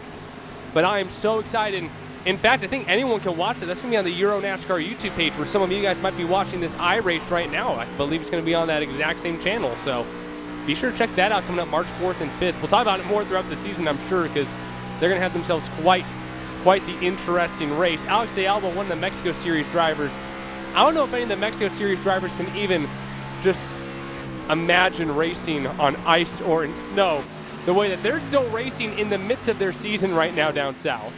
but I am so excited. In fact, I think anyone can watch it. That's going to be on the Euro NASCAR YouTube page where some of you guys might be watching this iRace right now. I believe it's going to be on that exact same channel, so be sure to check that out coming up March 4th and 5th. We'll talk about it more throughout the season, I'm sure, because they're going to have themselves quite the interesting race. Alex de Alba, one of the Mexico Series drivers. I don't know if any of the Mexico Series drivers can even just imagine racing on ice or in snow the way that they're still racing in the midst of their season right now down south.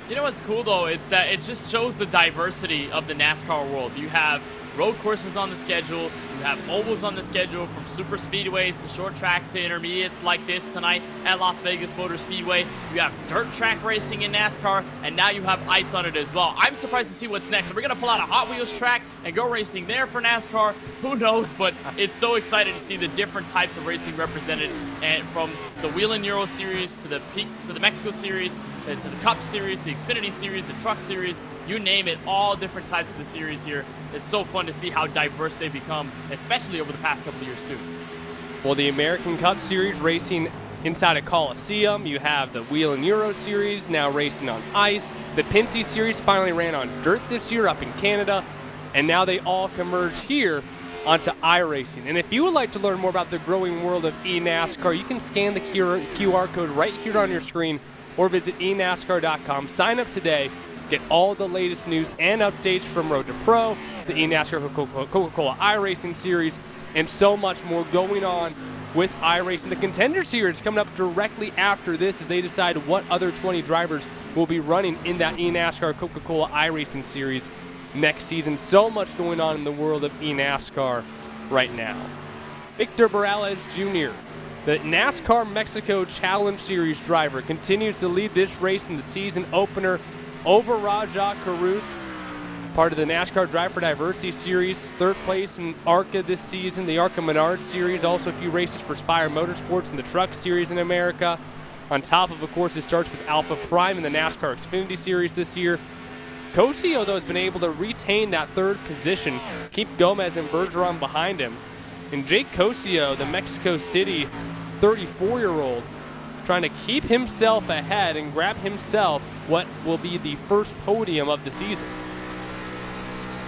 You know what's cool, though? It's that it just shows the diversity of the NASCAR world. You have road courses on the schedule. You have ovals on the schedule, from super speedways to short tracks to intermediates like this tonight at Las Vegas Motor Speedway. You have dirt track racing in NASCAR, and now you have ice on it as well. I'm surprised to see what's next. Are we going to pull out a Hot Wheels track and go racing there for NASCAR? Who knows, but it's so exciting to see the different types of racing represented, and from the Wheel and Euro Series to the Mexico Series, to the Cup Series, the Xfinity Series, the Truck Series, you name it, all different types of the series here. It's so fun to see how diverse they've become, especially over the past couple of years too. Well, the American Cup Series racing inside a Coliseum. You have the Wheel and Euro Series now racing on ice. The Pinty Series finally ran on dirt this year up in Canada, and now they all converge here onto iRacing. And if you would like to learn more about the growing world of eNASCAR, you can scan the QR code right here on your screen or visit eNASCAR.com. Sign up today. Get all the latest news and updates from Road to Pro, the eNASCAR Coca-Cola iRacing Series, and so much more going on with iRacing. The Contender Series coming up directly after this as they decide what other 20 drivers will be running in that eNASCAR Coca-Cola iRacing Series next season. So much going on in the world of eNASCAR right now. Victor Barrales Jr., the NASCAR Mexico Challenge Series driver, continues to lead this race in the season opener over Raja Caruth, part of the NASCAR Drive for Diversity Series, third place in ARCA this season, the ARCA Menard Series, also a few races for Spire Motorsports and the Truck Series in America. On top of course, it starts with Alpha Prime in the NASCAR Xfinity Series this year. Cosio, though, has been able to retain that third position, keep Gomez and Bergeron behind him. And Jake Cosio, the Mexico City 34-year-old, trying to keep himself ahead and grab himself what will be the first podium of the season.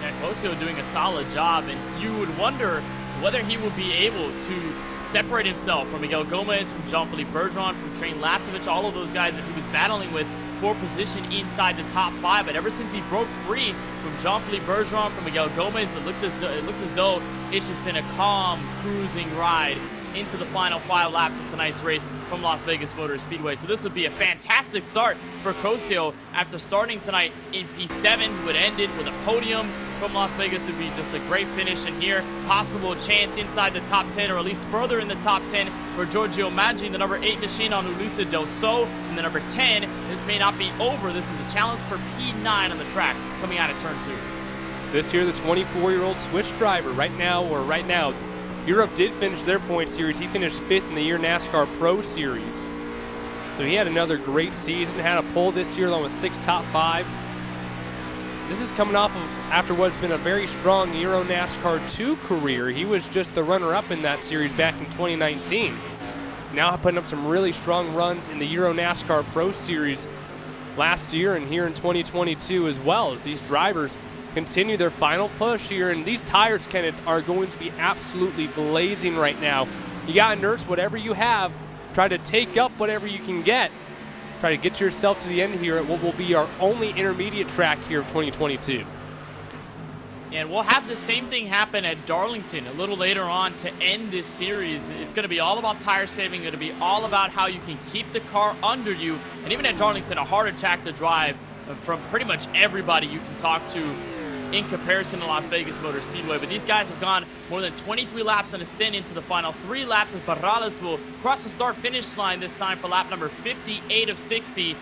Yeah, Cosio doing a solid job, and you would wonder whether he will be able to separate himself from Miguel Gomez, from Jean-Philippe Bergeron, from Train Lapsevich, all of those guys that he was battling with for position inside the top 5. But ever since he broke free from Jean-Philippe Bergeron, from Miguel Gomez, it looks as though it's just been a calm, cruising ride into the final 5 laps of tonight's race from Las Vegas Motor Speedway. So this would be a fantastic start for Cosio after starting tonight in P7, who would end it with a podium from Las Vegas. It would be just a great finish, and here, possible chance inside the top 10, or at least further in the top 10 for Giorgio Maggi, the number 8 machine on Ulisa Del Sol, and the number 10. This may not be over. This is a challenge for P9 on the track coming out of turn 2. This year, the 24-year-old Swiss driver, right now, Europe did finish their point series. He finished 5th in the year NASCAR Pro Series. So he had another great season, had a pole this year along with 6 top 5s. This is coming off of after what's been a very strong Euro NASCAR 2 career. He was just the runner-up in that series back in 2019. Now putting up some really strong runs in the Euro NASCAR Pro Series last year and here in 2022 as well, as these drivers continue their final push here. And these tires, Kenneth, are going to be absolutely blazing right now. You got to nurse whatever you have. Try to take up whatever you can get. Try to get yourself to the end here at what will be our only intermediate track here of 2022. And we'll have the same thing happen at Darlington a little later on to end this series. It's going to be all about tire saving. It's going to be all about how you can keep the car under you. And even at Darlington, a harder track to drive from pretty much everybody you can talk to in comparison to Las Vegas Motor Speedway. But these guys have gone more than 23 laps on a stint into the final 3 laps, as Barrales will cross the start-finish line this time for lap number 58 of 60.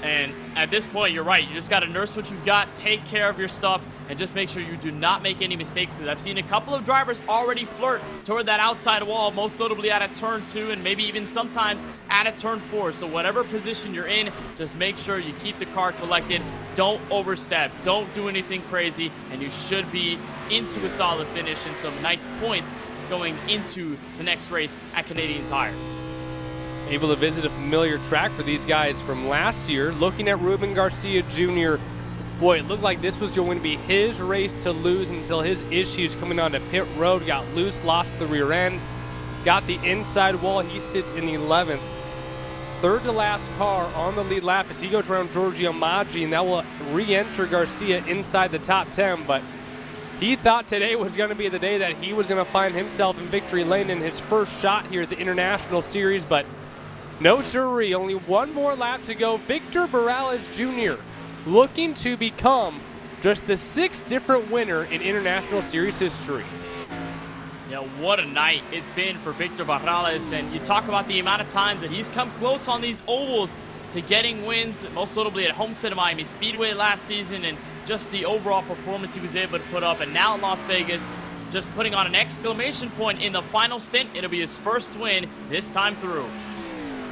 And at this point, you're right. You just got to nurse what you've got, take care of your stuff, and just make sure you do not make any mistakes. I've seen a couple of drivers already flirt toward that outside wall, most notably out of turn 2 and maybe even sometimes out of turn 4. So whatever position you're in, just make sure you keep the car collected. Don't overstep. Don't do anything crazy, and you should be into a solid finish and some nice points going into the next race at Canadian Tire. Able to visit a familiar track for these guys from last year. Looking at Ruben Garcia Jr., boy, it looked like this was going to be his race to lose until his issues coming onto pit road got loose, lost the rear end, got the inside wall. He sits in 11th. Third to last car on the lead lap as he goes around Giorgio Maggi, and that will re-enter Garcia inside the top 10. But he thought today was going to be the day that he was going to find himself in victory lane in his first shot here at the International Series, but no siree, only one more lap to go. Victor Barrales Jr. looking to become just the 6th different winner in International Series history. Yeah, what a night it's been for Victor Barrales, and you talk about the amount of times that he's come close on these ovals to getting wins, most notably at Homestead Miami Speedway last season, and just the overall performance he was able to put up. And now in Las Vegas, just putting on an exclamation point in the final stint. It'll be his first win this time through.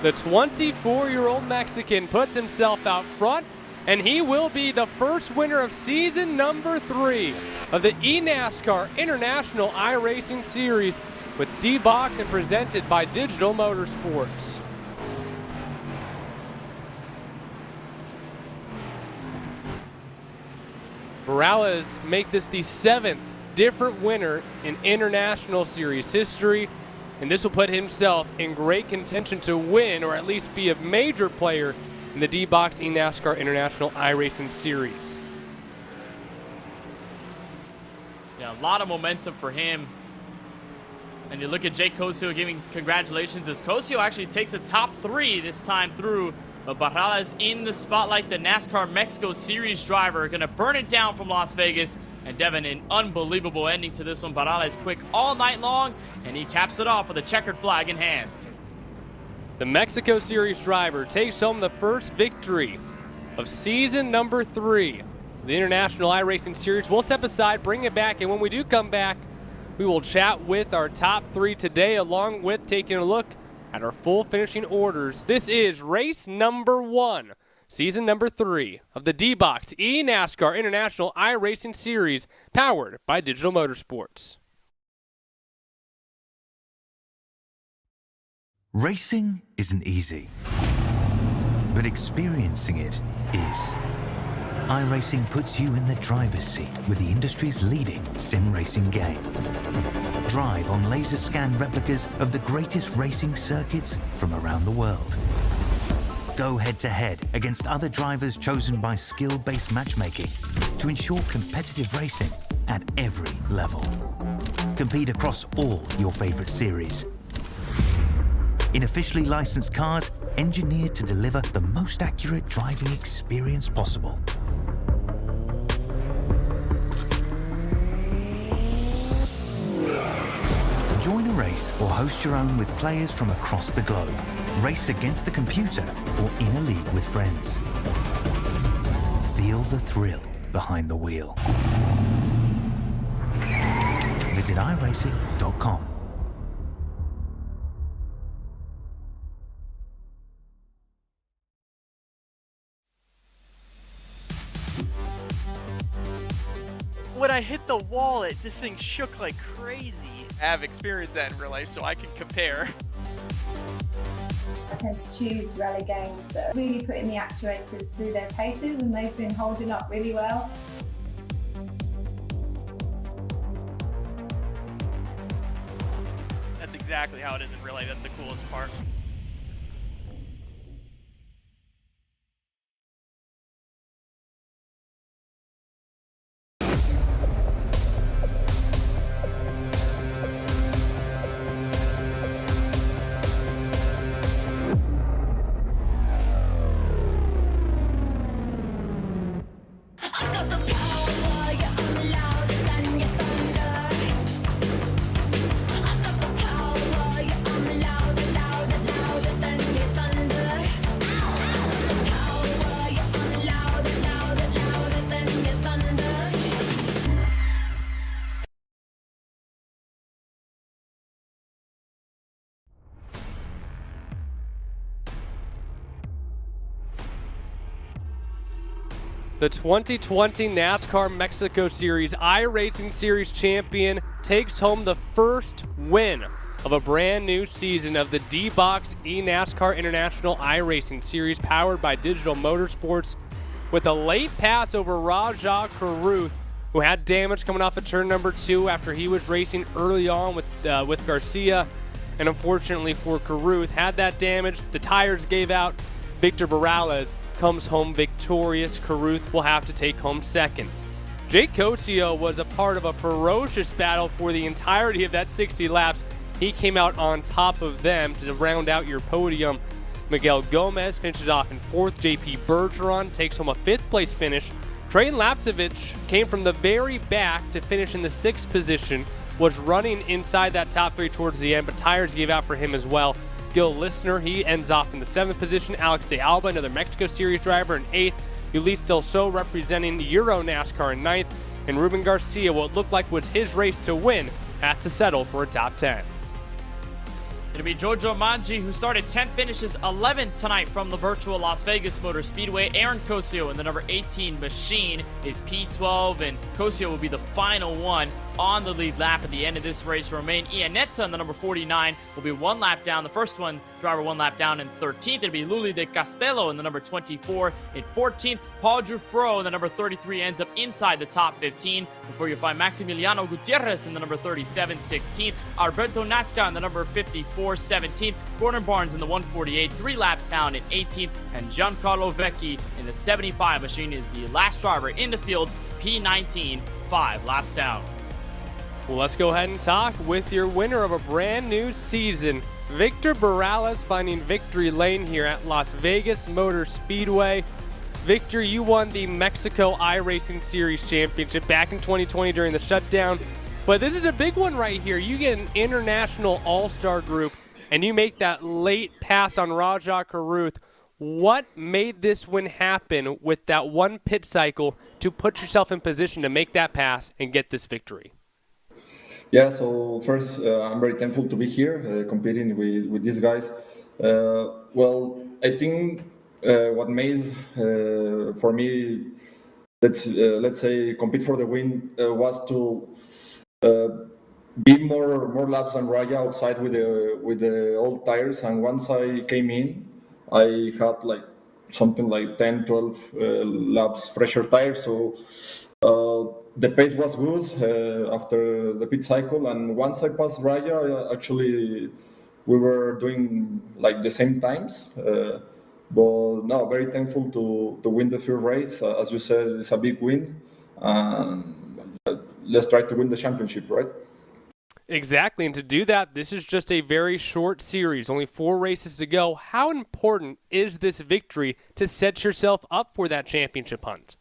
The 24-year-old Mexican puts himself out front, and he will be the first winner of season number 3 of the eNASCAR International iRacing Series with DBOX and presented by Digital Motorsports. Barrales make this the 7th different winner in International Series history, and this will put himself in great contention to win, or at least be a major player in the DBOX eNASCAR International iRacing Series. Yeah, a lot of momentum for him. And you look at Jake Cosio giving congratulations, as Cosio actually takes a top 3 this time through. But Barrales in the spotlight, the NASCAR Mexico Series driver, going to burn it down from Las Vegas. And Devin, an unbelievable ending to this one. Barrales quick all night long, and he caps it off with a checkered flag in hand. The Mexico Series driver takes home the first victory of season number 3 of the International iRacing Series. We'll step aside, bring it back, and when we do come back, we will chat with our top 3 today, along with taking a look at our full finishing orders. This is race number 1. Season number 3 of the DBOX eNASCAR International iRacing Series, powered by Digital Motorsports. Racing isn't easy, but experiencing it is. iRacing puts you in the driver's seat with the industry's leading sim racing game. Drive on laser scan replicas of the greatest racing circuits from around the world. Go head-to-head against other drivers chosen by skill-based matchmaking to ensure competitive racing at every level. Compete across all your favorite series. In officially licensed cars, engineered to deliver the most accurate driving experience possible. Join a race or host your own with players from across the globe. Race against the computer or in a league with friends. Feel the thrill behind the wheel. Visit iRacing.com. When I hit the wall, this thing shook like crazy. I have experienced that in real life, so I can compare. I tend to choose rally games that are really putting the actuators through their paces, and they've been holding up really well. That's exactly how it is in real life. That's the coolest part. The 2020 NASCAR Mexico Series iRacing Series champion takes home the first win of a brand new season of the DBOX eNASCAR International iRacing Series powered by Digital Motorsports with a late pass over Rajah Caruth, who had damage coming off of turn number 2 after he was racing early on with Garcia. And unfortunately for Caruth, had that damage, the tires gave out. Victor Morales comes home victorious. Caruth will have to take home second. Jake Cosio was a part of a ferocious battle for the entirety of that 60 laps. He came out on top of them to round out your podium. Miguel Gomez finishes off in 4th. JP Bergeron takes home a 5th place finish. Trey Lapcevich came from the very back to finish in the 6th position, was running inside that top 3 towards the end, but tires gave out for him as well. Gil Listner, he ends off in the 7th position. Alex de Alba, another Mexico Series driver, in 8th. Ulysse Del Sol representing Euro NASCAR in 9th. And Ruben Garcia, what looked like was his race to win, had to settle for a top 10. It'll be Giorgio Maggi, who started 10th, finishes 11th tonight from the virtual Las Vegas Motor Speedway. Aaron Cosio in the number 18 machine is P12, and Cosio will be the final one on the lead lap at the end of this race. Romain Iannetta in the number 49 will be 1 lap down. The first one driver 1 lap down in 13th. It'll be Luli de Castello in the number 24 in 14th. Paul Giuffreau in the number 33 ends up inside the top 15 before you find Maximiliano Gutierrez in the number 37 16th. Alberto Nasca in the number 54 17th. Gordon Barnes in the 148 3 laps down in 18th. And Giancarlo Vecchi in the 75 machine is the last driver in the field, P19, 5 laps down. Well, let's go ahead and talk with your winner of a brand new season, Victor Morales, finding victory lane here at Las Vegas Motor Speedway. Victor, you won the Mexico iRacing Series Championship back in 2020 during the shutdown, but this is a big one right here. You get an international all-star group, and you make that late pass on Rajah Caruth. What made this win happen with that one pit cycle to put yourself in position to make that pass and get this victory? Yeah, so first, I'm very thankful to be here competing with these guys. Well, I think what made for me, let's say, compete for the win was to be more laps than Raya outside with the old tires. And once I came in, I had like something like 10, 12 laps fresher tires. So the pace was good after the pit cycle, and once I passed Raya, actually we were doing like the same times. But no, very thankful to win the first race. As you said, it's a big win. Let's try to win the championship, right? Exactly, and to do that, this is just a very short series, only 4 races to go. How important is this victory to set yourself up for that championship hunt?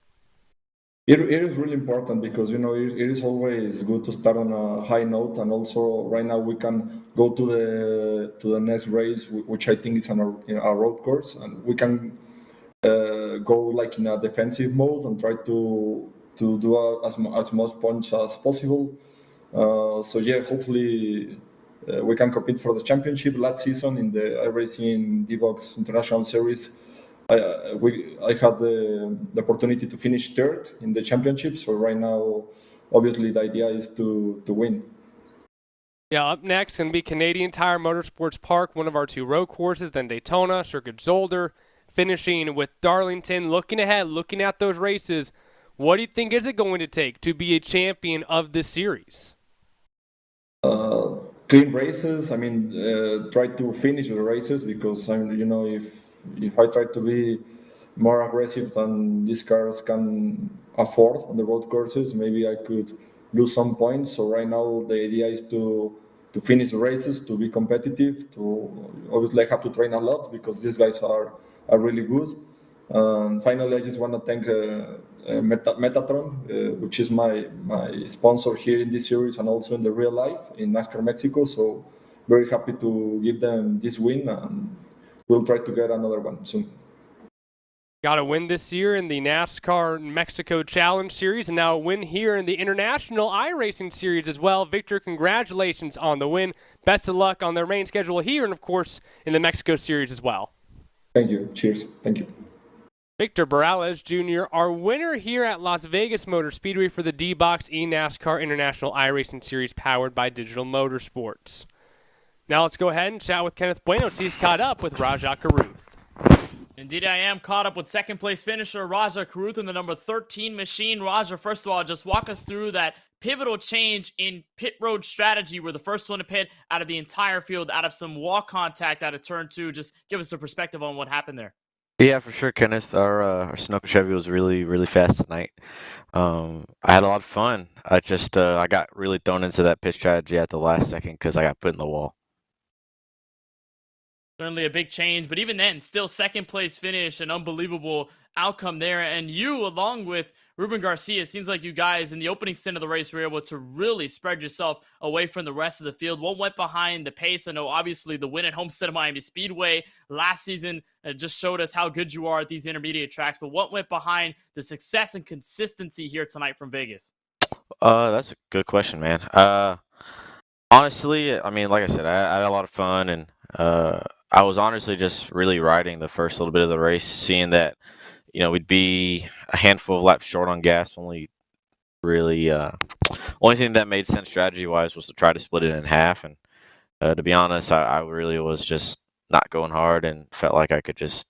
It is really important because it is always good to start on a high note, and also right now we can go to the next race, which I think is on a road course, and we can go like in a defensive mode and try to do as much points as possible. So yeah, hopefully we can compete for the championship. Last season in the iRacing DBOX International Series, I had the opportunity to finish third in the championship. So right now, obviously, the idea is to win. Yeah, up next going to be Canadian Tire Motorsports Park, one of our 2 road courses, then Daytona, Circuit Zolder, finishing with Darlington. Looking ahead, looking at those races, what do you think is it going to take to be a champion of this series? Clean races. I mean, try to finish the races because if I try to be more aggressive than these cars can afford on the road courses, maybe I could lose some points. So right now the idea is to finish the races, to be competitive. To obviously I have to train a lot because these guys are really good. Finally, I just want to thank Metatron, which is my sponsor here in this series and also in the real life in NASCAR Mexico. So very happy to give them this win, and we'll try to get another one soon. Got a win this year in the NASCAR Mexico Challenge Series, and now a win here in the International iRacing Series as well. Victor, congratulations on the win. Best of luck on their main schedule here and, of course, in the Mexico Series as well. Thank you. Cheers. Thank you. Victor Morales Jr., our winner here at Las Vegas Motor Speedway for the DBOX eNASCAR International iRacing Series powered by Digital Motorsports. Now let's go ahead and chat with Kenneth Bueno. He's caught up with Rajah Caruth. Indeed, I am caught up with second-place finisher Rajah Caruth in the number 13 machine. Rajah, first of all, just walk us through that pivotal change in pit road strategy. We're the first one to pit out of the entire field, out of some wall contact out of turn 2. Just give us the perspective on what happened there. Yeah, for sure, Kenneth. Our Sunoco Chevy was really, really fast tonight. I had a lot of fun. I got really thrown into that pit strategy at the last second because I got put in the wall. Certainly a big change, but even then, still second place finish, an unbelievable outcome there. And you, along with Ruben Garcia, it seems like you guys in the opening stint of the race were able to really spread yourself away from the rest of the field. What went behind the pace? I know obviously the win at Homestead of Miami Speedway last season just showed us how good you are at these intermediate tracks, but what went behind the success and consistency here tonight from Vegas? That's a good question, man. Honestly, I mean, like I said, I had a lot of fun, and I was honestly just really riding the first little bit of the race, seeing that, we'd be a handful of laps short on gas. Only thing that made sense strategy-wise was to try to split it in half. And to be honest, I really was just not going hard and felt like I could just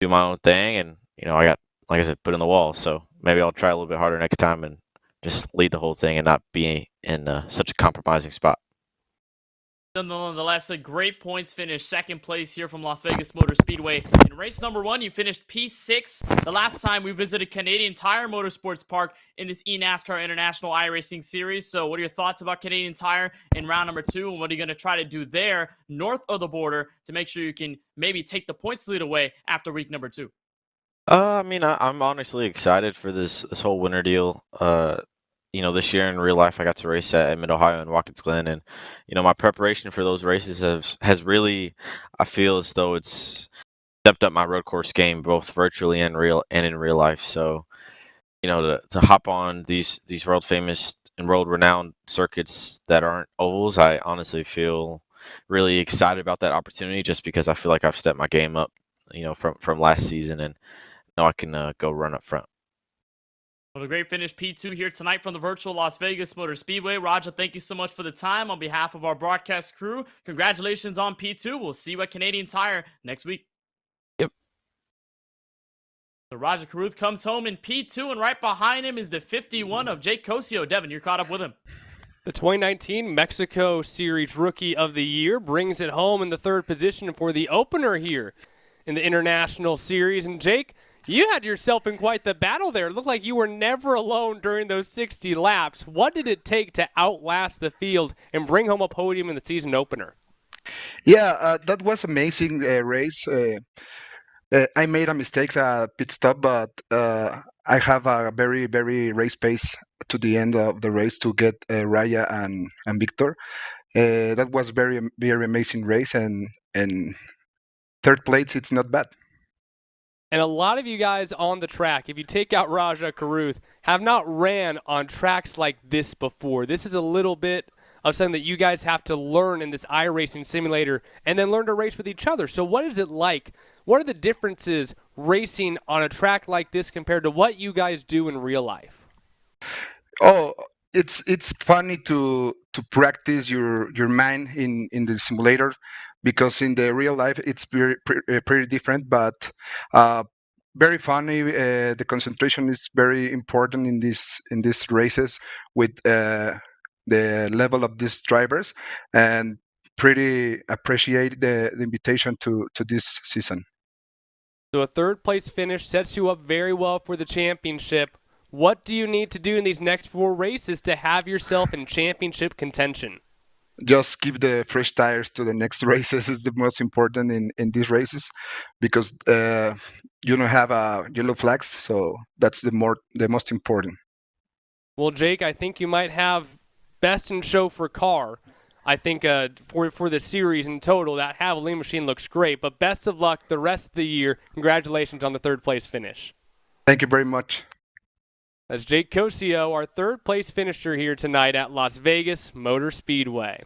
do my own thing. And, I got, like I said, put in the wall. So maybe I'll try a little bit harder next time and just lead the whole thing and not be in such a compromising spot. Nonetheless, a great points finish, second place here from Las Vegas Motor Speedway. In race number 1, you finished P6 the last time we visited Canadian Tire Motorsports Park in this eNASCAR International iRacing Series. So what are your thoughts about Canadian Tire in round number 2, and what are you going to try to do there north of the border to make sure you can maybe take the points lead away after week number 2? I mean, I'm honestly excited for this whole winter deal. This year in real life, I got to race at Mid-Ohio and Watkins Glen, and my preparation for those races has really, I feel as though it's stepped up my road course game, both virtually and in real life. So, to hop on these world famous and world renowned circuits that aren't ovals, I honestly feel really excited about that opportunity, just because I feel like I've stepped my game up, from last season, and now I can go run up front. Well, a great finish P2 here tonight from the virtual Las Vegas Motor Speedway. Rajah, thank you so much for the time. On behalf of our broadcast crew, congratulations on P2. We'll see you at Canadian Tire next week. Yep. So Raja Caruth comes home in P2, and right behind him is the 51 of Jake Cosio. Devin, you're caught up with him. The 2019 Mexico Series Rookie of the Year brings it home in the third position for the opener here in the International Series. And Jake, you had yourself in quite the battle there. It looked like you were never alone during those 60 laps. What did it take to outlast the field and bring home a podium in the season opener? Yeah, that was amazing race. I made a mistake at pit stop, but I have a very, very race pace to the end of the race to get Raya and Victor. That was very, very amazing race, and third place, it's not bad. And a lot of you guys on the track, if you take out Raja Caruth, have not ran on tracks like this before. This is a little bit of something that you guys have to learn in this iRacing simulator and then learn to race with each other. So what is it like? What are the differences racing on a track like this compared to what you guys do in real life? Oh, it's funny to practice your mind in the simulator, because in the real life it's pretty different, but very funny. The concentration is very important in these races with the level of these drivers, and pretty appreciate the invitation to this season. So a third place finish sets you up very well for the championship. What do you need to do in these next 4 races to have yourself in championship contention? Just keep the fresh tires to the next races is the most important in these races, because you don't have yellow flags, so that's the most important. Well, Jake, I think you might have best in show for car. I think for the series in total, that Havoline machine looks great. But best of luck the rest of the year. Congratulations on the third place finish. Thank you very much. That's Jake Cosio, our third place finisher here tonight at Las Vegas Motor Speedway.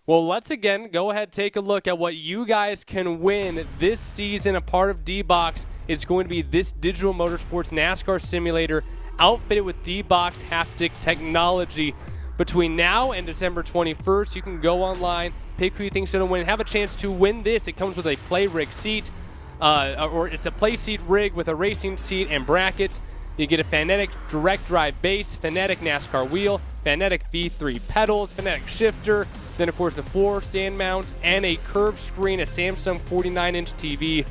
Well, let's again go ahead and take a look at what you guys can win this season. A part of DBOX is going to be this Digital Motorsports NASCAR simulator outfitted with DBOX haptic technology. Between now and December 21st, you can go online, pick who you think's going to win, have a chance to win this. It comes with a play rig seat, or it's a play seat rig with a racing seat and brackets. You get a Fanatic direct drive base, Fanatic NASCAR wheel, Fanatic V3 pedals, Fanatic shifter, then of course the floor stand mount, and a curved screen, a Samsung 49-inch TV,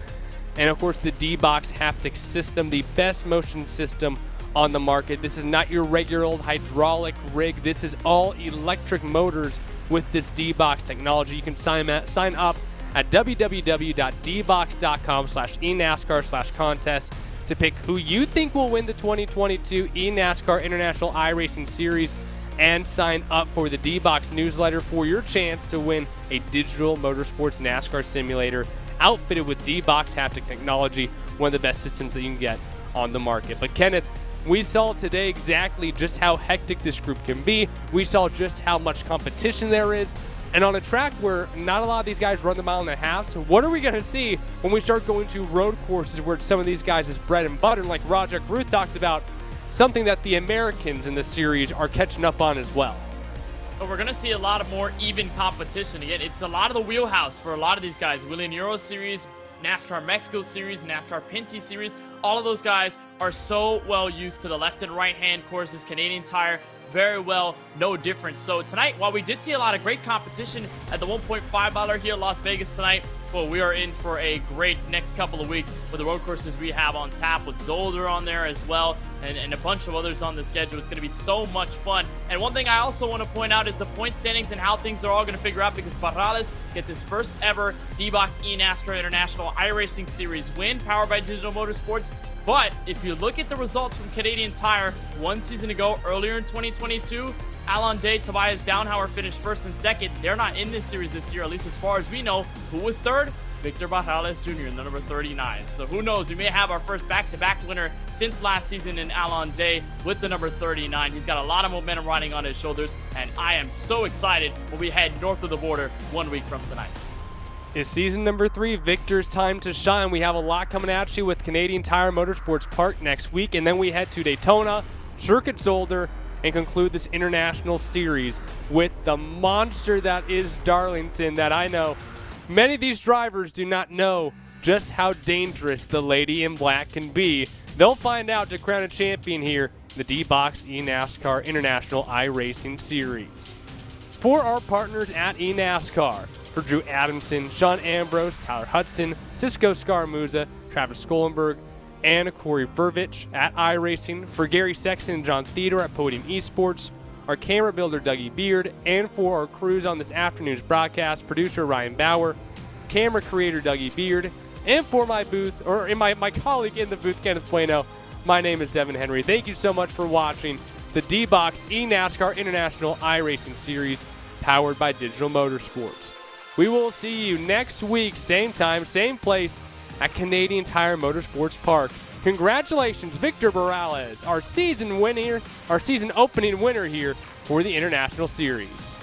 and of course the DBOX haptic system, the best motion system on the market. This is not your regular old hydraulic rig. This is all electric motors with this DBOX technology. You can sign up at www.dbox.com/eNASCAR/contest to pick who you think will win the 2022 eNASCAR International iRacing Series, and sign up for the DBOX newsletter for your chance to win a Digital Motorsports NASCAR simulator outfitted with DBOX haptic technology, one of the best systems that you can get on the market. But Kenneth, we saw today exactly just how hectic this group can be. We saw just how much competition there is. And on a track where not a lot of these guys run the mile and a half, so what are we going to see when we start going to road courses where some of these guys is bread and butter, like Raja Caruth talked about, something that the Americans in the series are catching up on as well? But we're going to see a lot of more even competition. Again, it's a lot of the wheelhouse for a lot of these guys. William Euro Series, NASCAR Mexico Series, NASCAR Pinty Series, all of those guys are so well used to the left and right hand courses. Canadian Tire, very well, no different. So tonight, while we did see a lot of great competition at the 1.5 mile here in Las Vegas tonight, well, we are in for a great next couple of weeks with the road courses we have on tap, with Zolder on there as well, and a bunch of others on the schedule. It's going to be so much fun. And one thing I also want to point out is the point standings and how things are all going to figure out, because Barrales gets his first ever DBOX eNASCAR International iRacing Series win, powered by Digital Motorsports. But if you look at the results from Canadian Tire one season ago, earlier in 2022, Alon Day, Tobias Downhauer finished first and second. They're not in this series this year, at least as far as we know. Who was third? Victor Barrales Jr., the number 39. So who knows? We may have our first back-to-back winner since last season in Alon Day with the number 39. He's got a lot of momentum riding on his shoulders, and I am so excited when we head north of the border 1 week from tonight. It's season number 3, Victor's time to shine. We have a lot coming at you with Canadian Tire Motorsports Park next week, and then we head to Daytona, Circuit Zolder, and conclude this international series with the monster that is Darlington, that I know many of these drivers do not know just how dangerous the Lady in Black can be. They'll find out to crown a champion here in the DBOX eNASCAR International iRacing Series. For our partners at eNASCAR, for Drew Adamson, Sean Ambrose, Tyler Hudson, Cisco Scaramouza, Travis Skolenberg, and Corey Vervich at iRacing, for Gary Sexton and John Theodore at Podium Esports, our camera builder Dougie Beard, and for our crews on this afternoon's broadcast, producer Ryan Bauer, camera creator Dougie Beard, and for my colleague in the booth, Kenneth Bueno, my name is Devin Henry. Thank you so much for watching the DBOX eNASCAR International iRacing Series powered by Digital Motorsports. We will see you next week, same time, same place at Canadian Tire Motorsports Park. Congratulations, Victor Morales, our season opening winner here for the International Series.